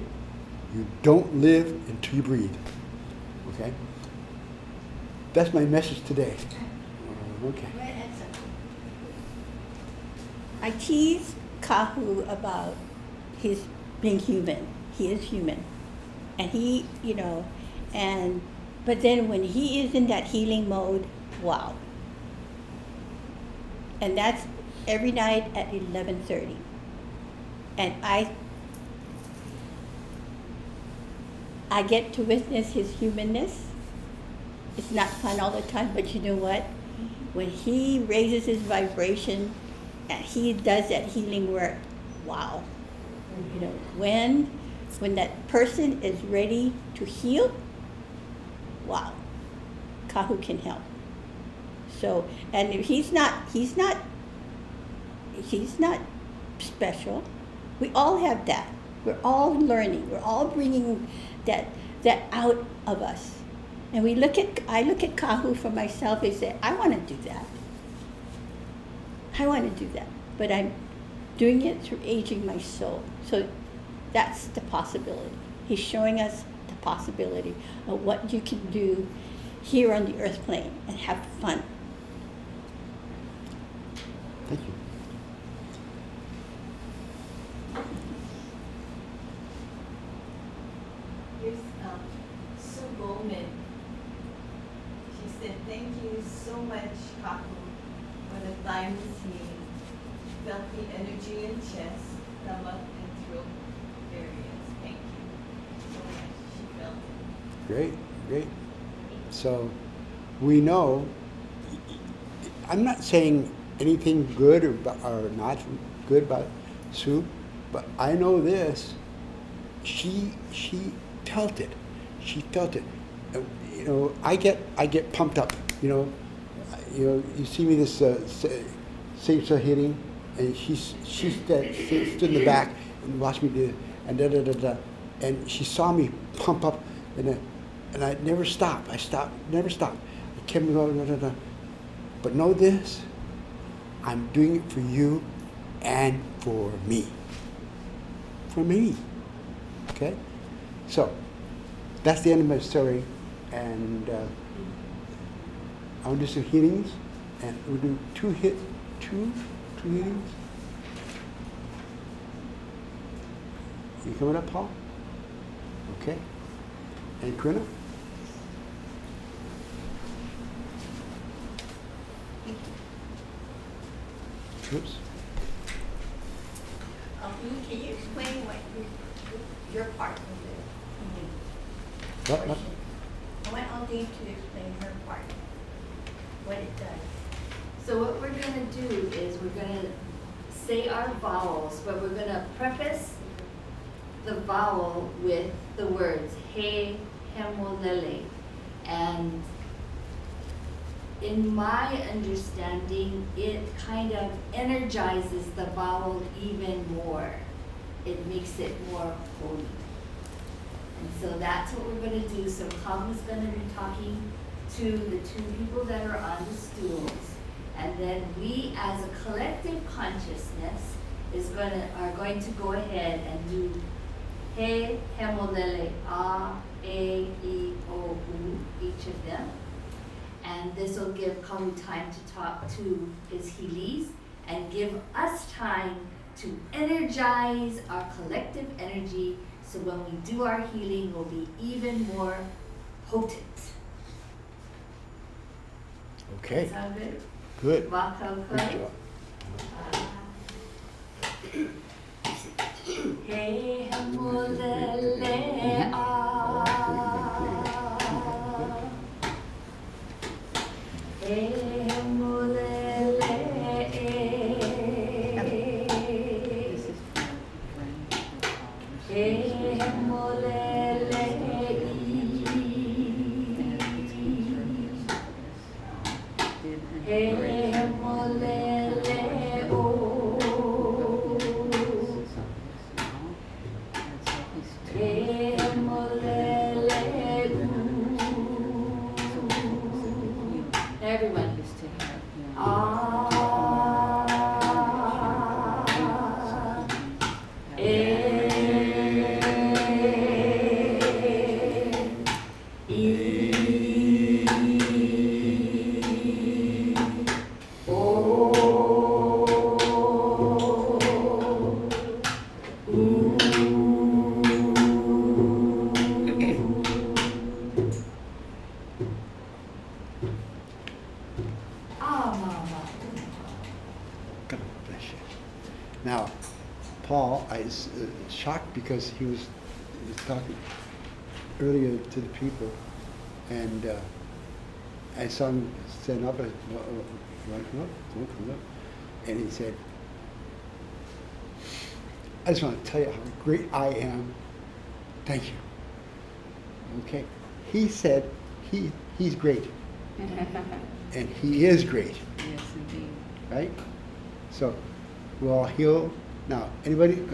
You don't live until you breathe. Okay? That's my message today. Okay. I tease Kahu about his being human. He is human. And but then when he is in that healing mode, wow. And that's every night at 11:30. And I get to witness his humanness. It's not fun all the time, but you know what? When he raises his vibration and he does that healing work, wow. You know, when that person is ready to heal, wow, Kahu can help. So, and he's not special. We all have that. We're all learning. We're all bringing that out of us. And I look at Kahu for myself and say, I want to do that. But I'm doing it through aging my soul. So that's the possibility. He's showing us the possibility of what you can do here on the earth plane and have fun. Thank you. Here's Sue Bowman. She said, thank you so much, Kaku, for the timeless healing. She felt the energy in chest, stomach, and throat areas. Thank you so much. She felt it. Great. So we know, I'm not saying anything good or not good about Sue, but I know this, she felt it. you know, I get pumped up. You know, you see me this signature hitting, and she's stood in the back and watched me do, and and she saw me pump up, and I never stopped. Never stopped. I kept going, But know this, I'm doing it for you and for me. For me. Okay? So, that's the end of my story, and I'll do some healings, and we'll do two healings. You coming up, Paul? Okay. And Corinna? Oops. Can you explain what your part of the What? portion? I want Aldine to explain her part, what it does. So what we're gonna do is we're gonna say our vowels, but we're gonna preface the vowel with the words he, hemolele. And in my understanding, it kind of energizes the vowel even more. It makes it more holy. And so that's what we're gonna do. So Tom is gonna be talking to the two people that are on the stools. And then we as a collective consciousness are going to go ahead and do he, hemolele, a, e, o, u, each of them. And this will give Kamu time to talk to his Heelys and give us time to energize our collective energy, so when we do our healing, we'll be even more potent. Okay. Sound good? Good. Wakal Good koi? job. He hemolele a. He hemolele e. He hemolele i. He hemolele o. Everyone. God bless you. Now, Paul, I was shocked because he was talking earlier to the people, and I saw him stand up and, you want to come up? Don't come up. And he said, I just want to tell you how great I am. Thank you. Okay. He said he's great. And he is great. Yes, indeed. Right? So we'll all heal. Now, anybody, you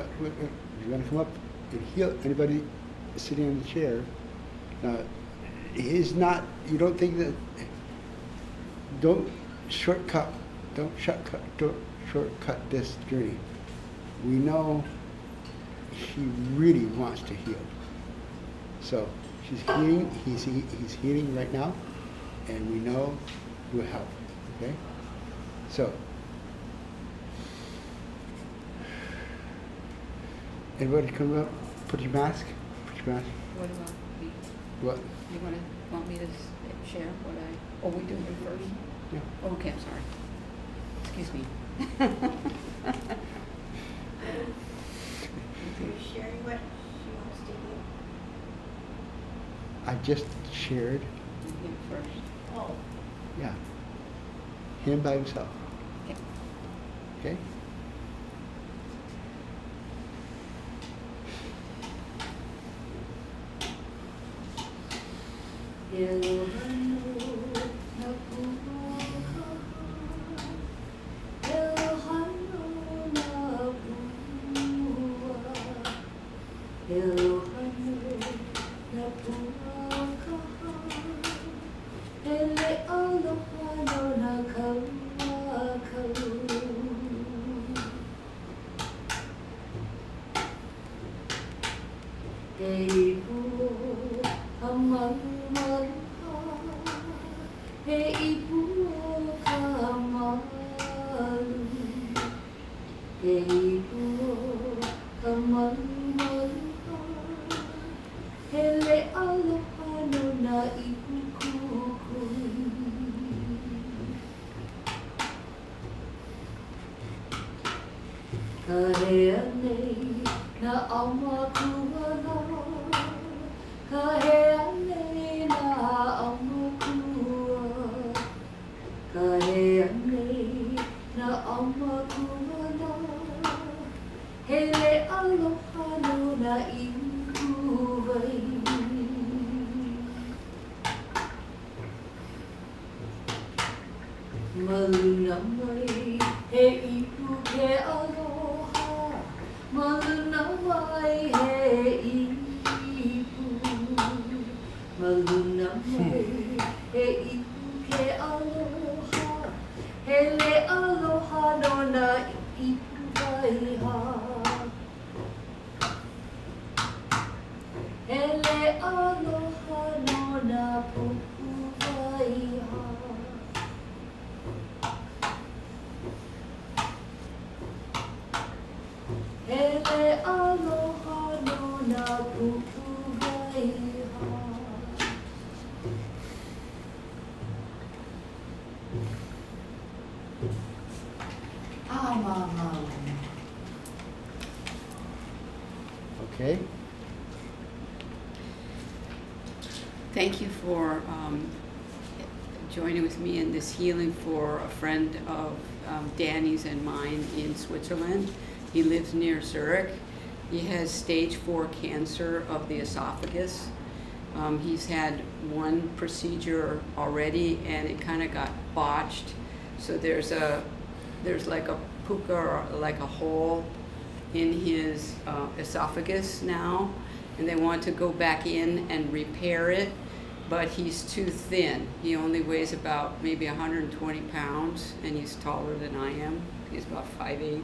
want to come up and heal anybody sitting in the chair? Now, he's not, you don't think that, don't shortcut this journey. We know she really wants to heal. So she's healing, he's healing right now, and we know will help, okay? So, everybody come up, put your mask. What do you want me? What? You want me to share what I? Oh, we do it first. Yeah. Oh, okay, I'm sorry. Excuse me. You're sharing what she wants to hear. I just shared, Him first. Oh, yeah, him by himself, Okay. okay? Okay. Thank you for joining with me in this healing for a friend of Danny's and mine in Switzerland. He lives near Zurich. He has stage 4 cancer of the esophagus. He's had one procedure already and it kind of got botched. So there's like a puka or like a hole in his esophagus now, and they want to go back in and repair it, but he's too thin. He only weighs about maybe 120 pounds, and he's taller than I am. He's about 5'8".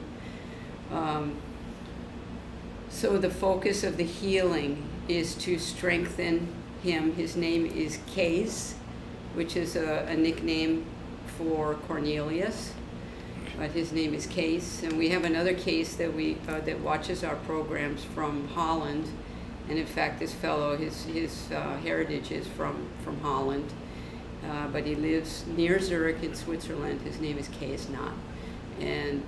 So the focus of the healing is to strengthen him. His name is Case, which is a nickname for Cornelius. But his name is Case, and we have another Case that that watches our programs from Holland, and in fact, this fellow, his heritage is from Holland, but he lives near Zurich in Switzerland. His name is Case Knott, and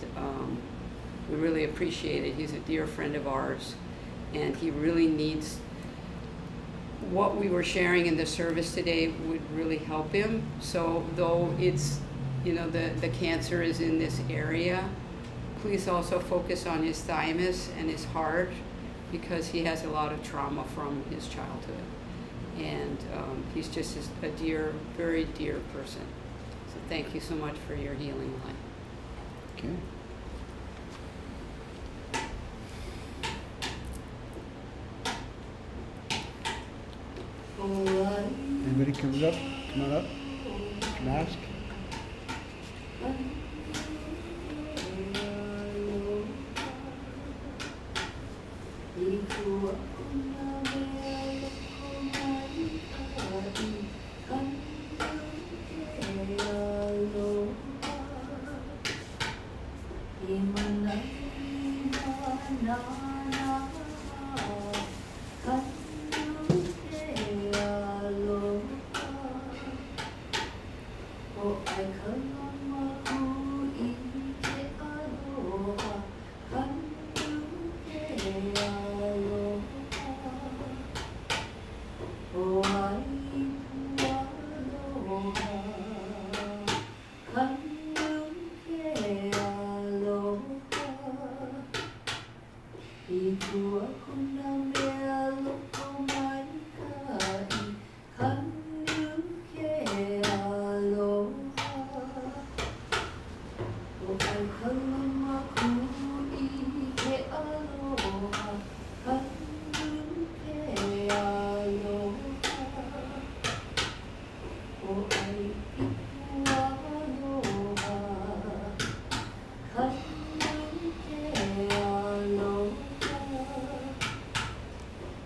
we really appreciate it. He's a dear friend of ours, and he really needs what we were sharing in the service today would really help him. So though it's the cancer is in this area, please also focus on his thymus and his heart, because he has a lot of trauma from his childhood. And he's just a dear, very dear person. So thank you so much for your healing light. Okay. Anybody comes up? Come on up. Can ask.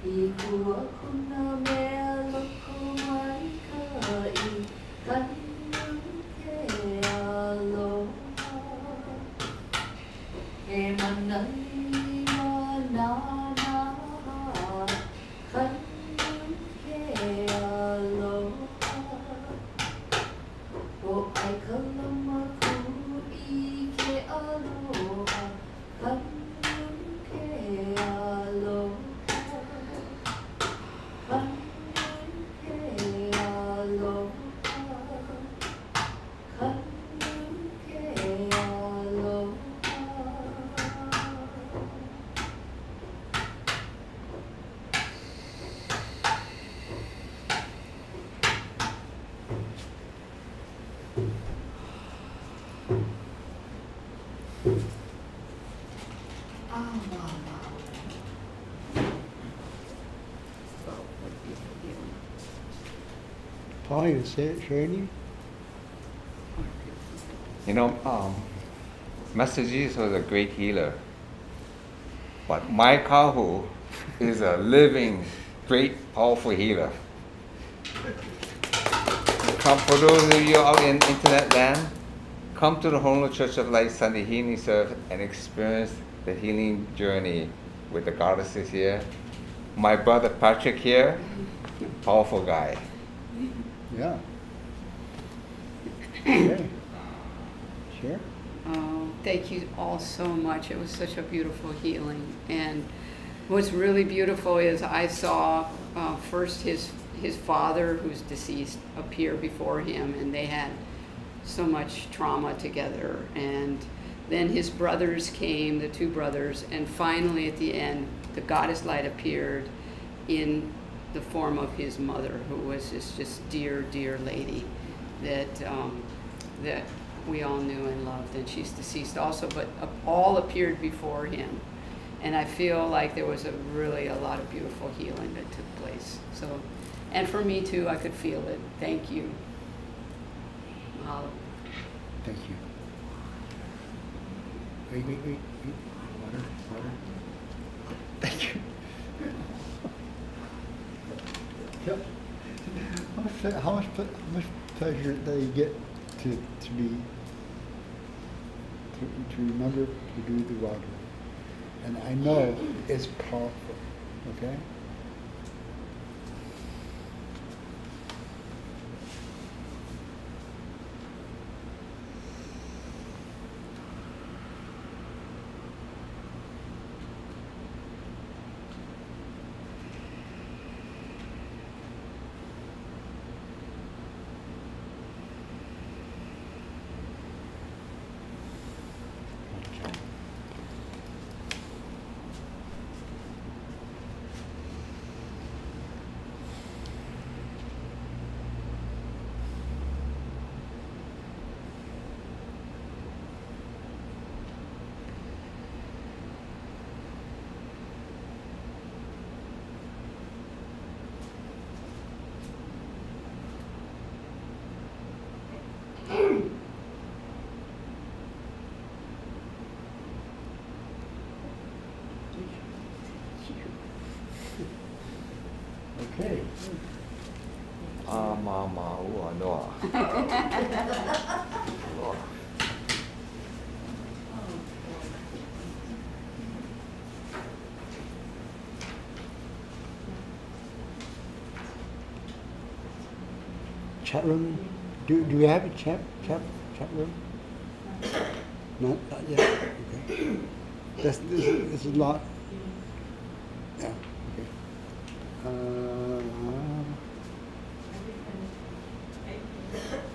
Ikua kuna mea loko mai ka I Kanu ke aloha E manai manana Kanu ke aloha O ai kalama ku I ke aloha Kanu ke aloha Paul, you share any? You know, Master Jesus was a great healer, but my Kahu is a living, great, powerful healer. Come, for those of you out in internet land, come to the Honolulu Church of Light Sunday Healing Service and experience the healing journey with the goddesses here. My brother Patrick here, powerful guy. Yeah. Okay. Sure. Oh, thank you all so much. It was such a beautiful healing. And what's really beautiful is I saw first his father, who's deceased, appear before him, and they had so much trauma together. And then his brothers came, the two brothers, and finally at the end, the goddess light appeared in the form of his mother, who was this just dear, dear lady that that we all knew and loved, and she's deceased also, but all appeared before him. And I feel like there was a lot of beautiful healing that took place. So, and for me too, I could feel it. Thank you. Thank you. Wait. Water. Thank you. Yep. How much pleasure do you get to remember to do the water? And I know it's powerful. Okay. Okay. Noah. Chat room. Do we have a chat room? Not yet. Okay. This is a lot. Yeah. Okay.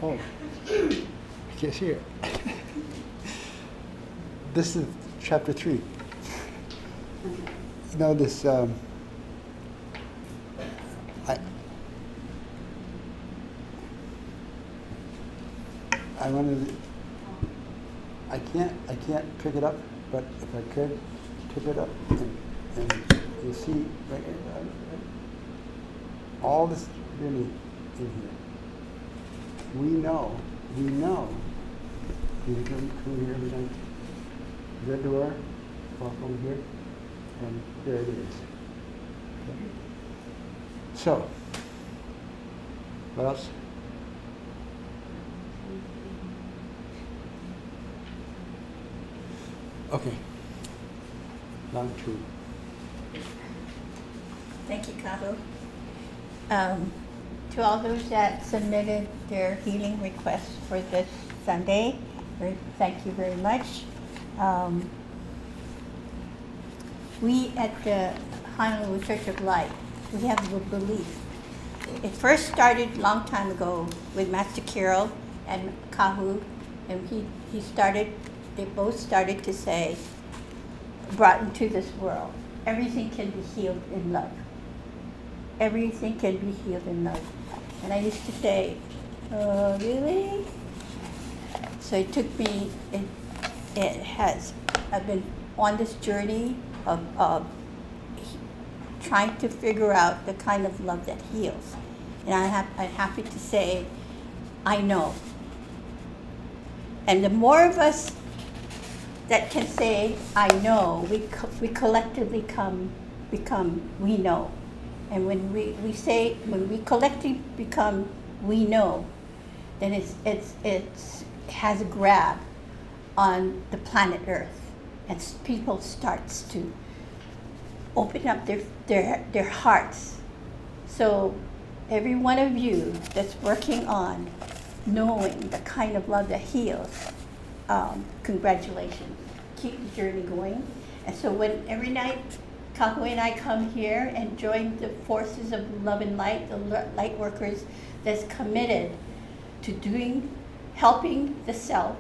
Oh, I can't see it. This is chapter 3. You know this. I wanted. I can't pick it up, but if I could, pick it up, and you'll see right here, all this really in here. We know. You come here every night. That door, walk over here, and there it is. Okay. So, what else? Okay. Round 2. Thank you, Kato. To all those that submitted their healing requests for this Sunday, thank you very much. We at the Honolulu Church of Light, we have a belief. It first started a long time ago with Master Kiro and Kahu, and they both started to say, brought into this world, everything can be healed in love. Everything can be healed in love. And I used to say, oh, really? So it took me, I've been on this journey of trying to figure out the kind of love that heals. And I'm happy to say, I know. And the more of us that can say, I know, we collectively become, we know. And when when we collectively become, we know, then it has a grab on the planet Earth, and people starts to open up their hearts. So every one of you that's working on knowing the kind of love that heals, congratulations. Keep the journey going. And so when every night Kahu and I come here and join the forces of love and light, the light workers that's committed to helping the self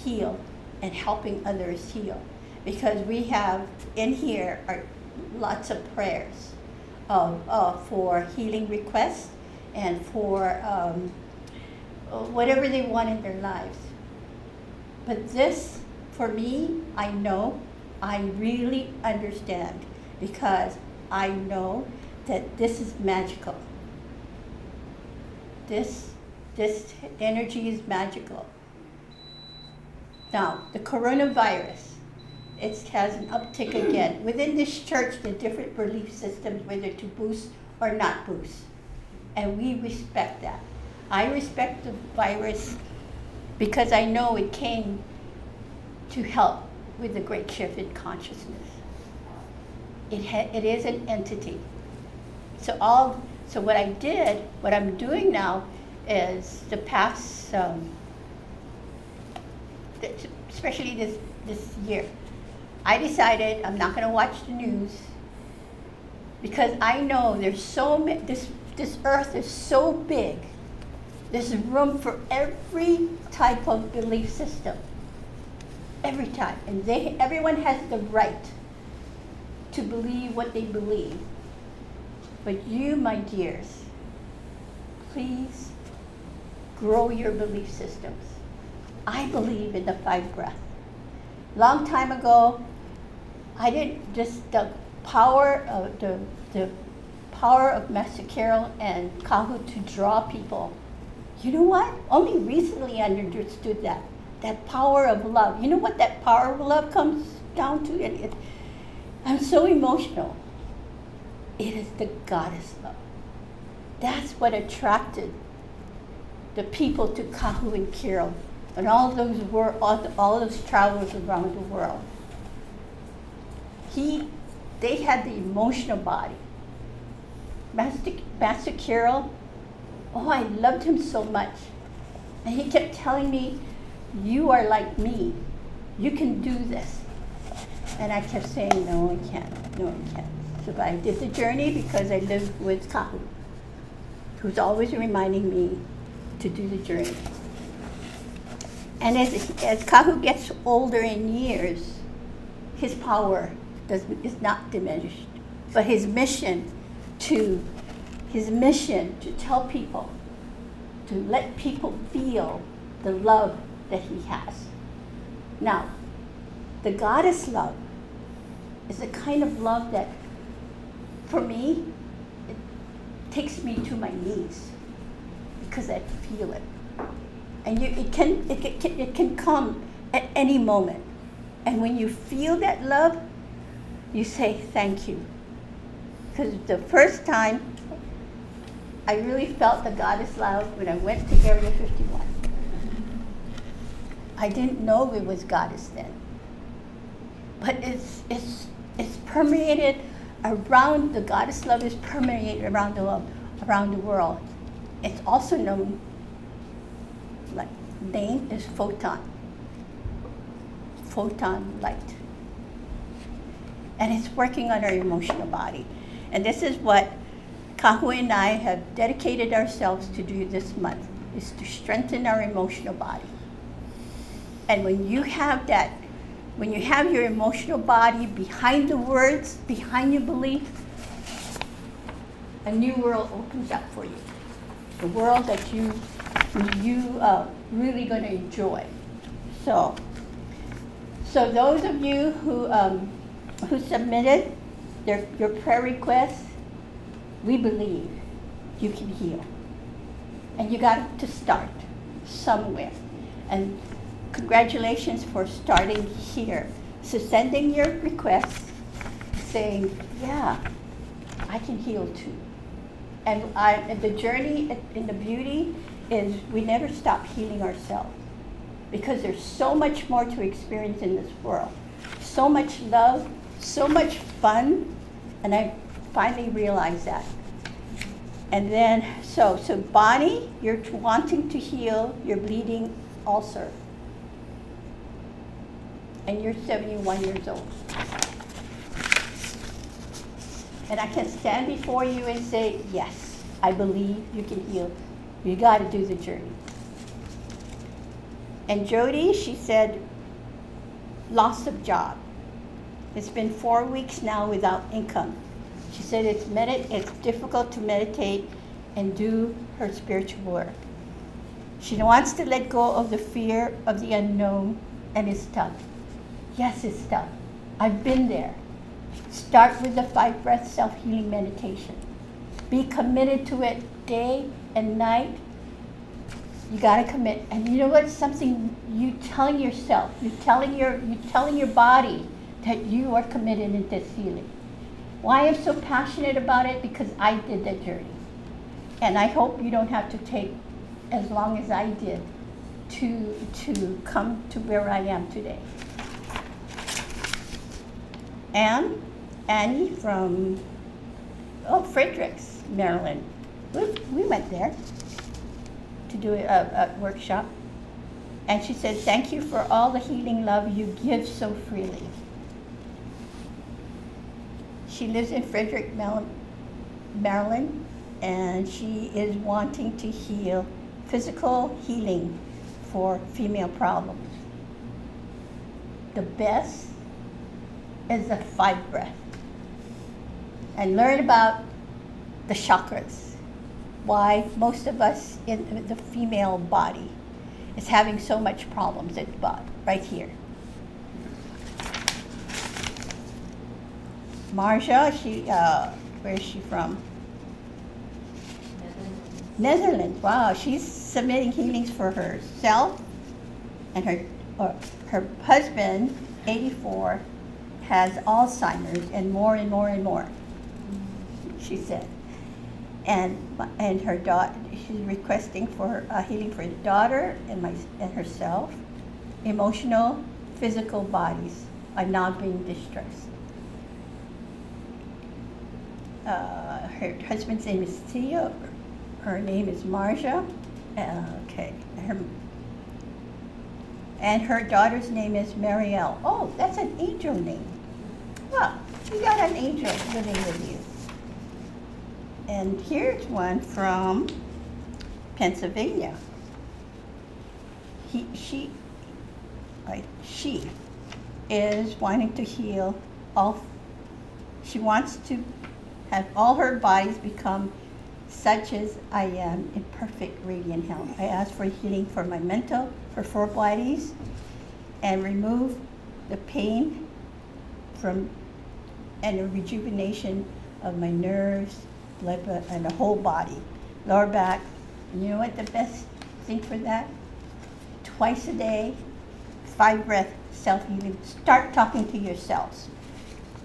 heal and helping others heal. Because we have in here are lots of prayers for healing requests and for whatever they want in their lives. But this, for me, I know, I really understand, because I know that this is magical. This energy is magical. Now, the coronavirus, it has an uptick again. Within this church, the different belief systems, whether to boost or not boost. And we respect that. I respect the virus because I know it came to help with the great shift in consciousness. It is an entity. So what I'm doing now is the past, especially this year, I decided I'm not going to watch the news because I know there's so many, this earth is so big. There's room for every type of belief system. Every time. And everyone has the right to believe what they believe. But you, my dears, please grow your belief systems. I believe in the 5 breaths. Long time ago, I didn't the power of Master Carol and Kahu to draw people. You know what? Only recently I understood that power of love. You know what that power of love comes down to? I'm so emotional. It is the goddess love. That's what attracted the people to Kahu and Kiro and all those travelers around the world. They had the emotional body. Master Kiro, I loved him so much. And he kept telling me, you are like me. You can do this. And I kept saying, no, I can't. No, I can't. So I did the journey because I lived with Kahu, who's always reminding me to do the journey. And as Kahu gets older in years, his power is not diminished. But his mission to tell people, to let people feel the love that he has. Now, the goddess love is the kind of love that, for me, it takes me to my knees because I feel it. And it can come at any moment. And when you feel that love, you say thank you. Because the first time I really felt the goddess love when I went to Area 51. I didn't know it was goddess then. But it's permeated around, the goddess love is permeated around the world. It's also known, like, name is photon light. And it's working on our emotional body. And this is what Kahu and I have dedicated ourselves to do this month, is to strengthen our emotional body. And when you have that, when you have your emotional body behind the words, behind your belief, a new world opens up for you. The world that you really going to enjoy. So those of you who submitted your prayer requests, we believe you can heal. And you got to start somewhere. And congratulations for starting here. So sending your requests, saying, yeah, I can heal too. And the journey and the beauty is we never stop healing ourselves, because there's so much more to experience in this world. So much love, so much fun, and I finally realized that. And then, so Bonnie, you're wanting to heal your bleeding ulcer. And you're 71 years old. And I can stand before you and say, yes, I believe you can heal. You got to do the journey. And Jody, she said, loss of job. It's been 4 weeks now without income. She said it's difficult to meditate and do her spiritual work. She wants to let go of the fear of the unknown, and it's tough. Yes, it's tough. I've been there. Start with the 5 breath self-healing meditation. Be committed to it day and night. You gotta commit. And you know what? Something you telling yourself, you're telling your body that you are committed in this healing. Why I'm so passionate about it? Because I did that journey. And I hope you don't have to take as long as I did to come to where I am today. And Annie from Fredericks, Maryland. We went there to do a workshop. And she said, thank you for all the healing love you give so freely. She lives in Frederick, Maryland, and she is wanting to heal physical healing for female problems. The best is the 5 breath. And learn about the chakras. Why most of us in the female body is having so much problems at the bottom, right here. Marja, where is she from? Netherlands. Wow, she's submitting healings for herself and her husband, 84, has Alzheimer's and more and more and more, she said. And her daughter, she's requesting for healing for the daughter and herself. Emotional, physical bodies are not being distressed. Her husband's name is Theo. Her name is Marja. Okay. And her daughter's name is Marielle. Oh, that's an angel name. Well, you got an angel living with you. And here's one from Pennsylvania. She is wanting to heal she wants to have all her bodies become such as I am in perfect radiant health. I ask for healing for my mental, for 4 bodies, and remove the pain and a rejuvenation of my nerves, blood, and the whole body, lower back. And you know what the best thing for that? Twice a day, 5 breath self-healing. Start talking to yourselves.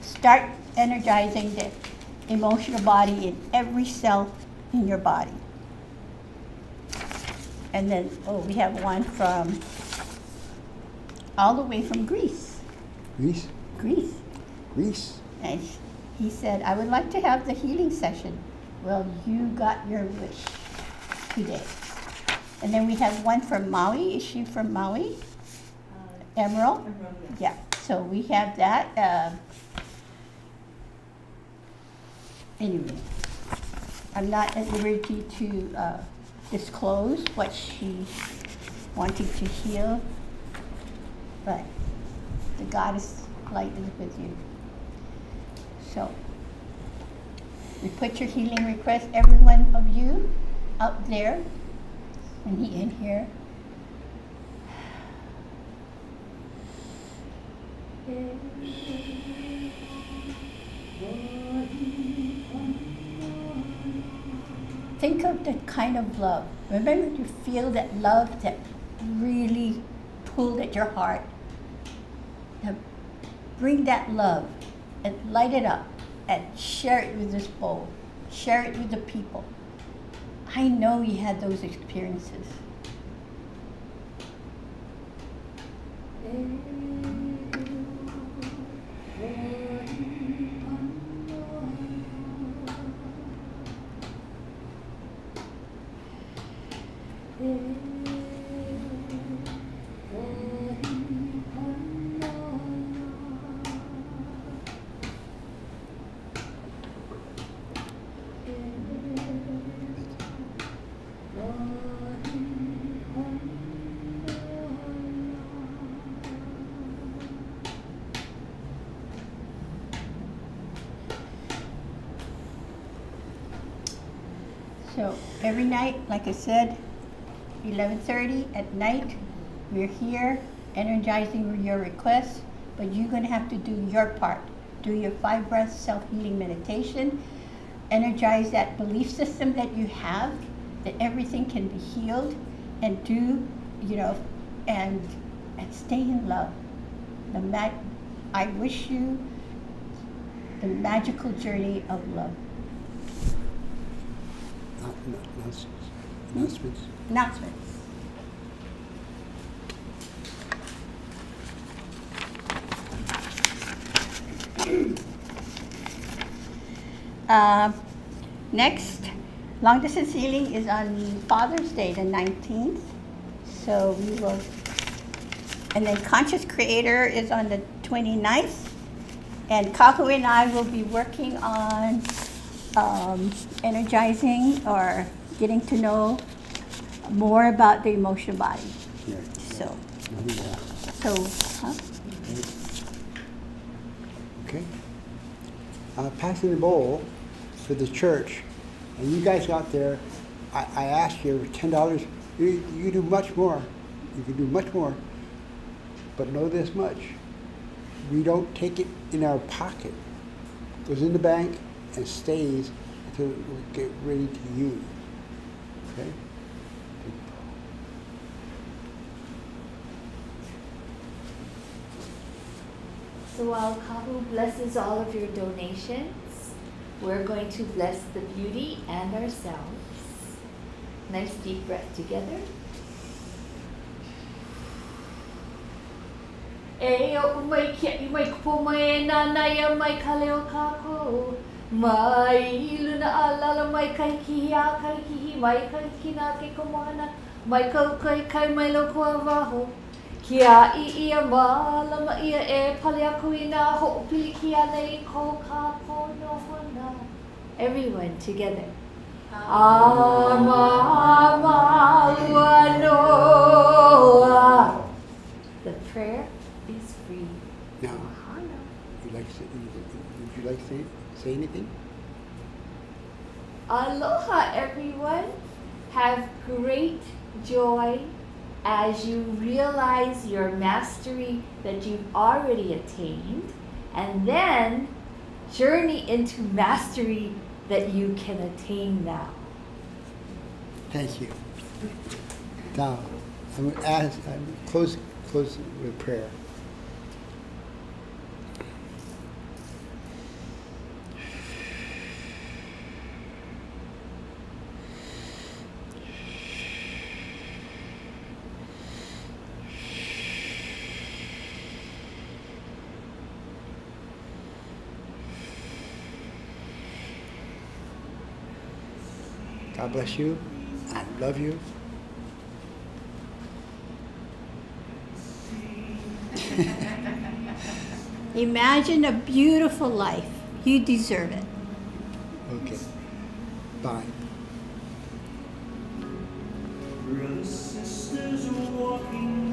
Start energizing the emotional body in every cell in your body. And then, we have one from, all the way from Greece. Greece? Greece. Greece? And he said, I would like to have the healing session. Well, you got your wish today. And then we have one from Maui. Is she from Maui? Emerald? Emerald, Yeah, so we have that. Anyway, I'm not at liberty to disclose what she wanted to heal, but the goddess light is with you. So, we put your healing request, every one of you out there, and in here. Think of the kind of love. Remember to feel that love that really pulled at your heart. Now bring that love and light it up and share it with this bowl. Share it with the people. I know you had those experiences. So every night, like I said, 11:30 at night, we're here energizing your requests, but you're going to have to do your part. Do your 5 breath self-healing meditation. Energize that belief system that you have, that everything can be healed, and do, and stay in love. I wish you the magical journey of love. Announcements. Announcements. Next, long distance healing is on Father's Day, the 19th. So we will, and then Conscious Creator is on the 29th. And Kahu and I will be working on energizing or getting to know more about the emotional body. Yeah. So, Yeah. huh? Okay. Passing the bowl to the church, and you guys out there, I asked you $10. You can do much more. You can do much more. But know this much: we don't take it in our pocket. It goes in the bank and stays until we get ready to use. Okay. So while Kahu blesses all of your donations, we're going to bless the beauty and ourselves. Nice deep breath together. E o mai kia I mai kupo mai na naya mai kaleo kako. Mai luna alala mai kai ki a kai ki mai kai ki na ke komana. Mai kau kai mai loko avaho. Kia ia malama ia e pale aku I nā ho'opili kia nei ko ka pono hona. Everyone together. Amamaluanoa. The prayer is free. Now, would you like to say anything? Aloha, everyone. Have great joy as you realize your mastery that you've already attained, and then journey into mastery that you can attain now. Thank you. Now, I'm going to close with prayer. God bless you. I love you. Imagine a beautiful life. You deserve it. Okay. Bye. Brothers, sisters walking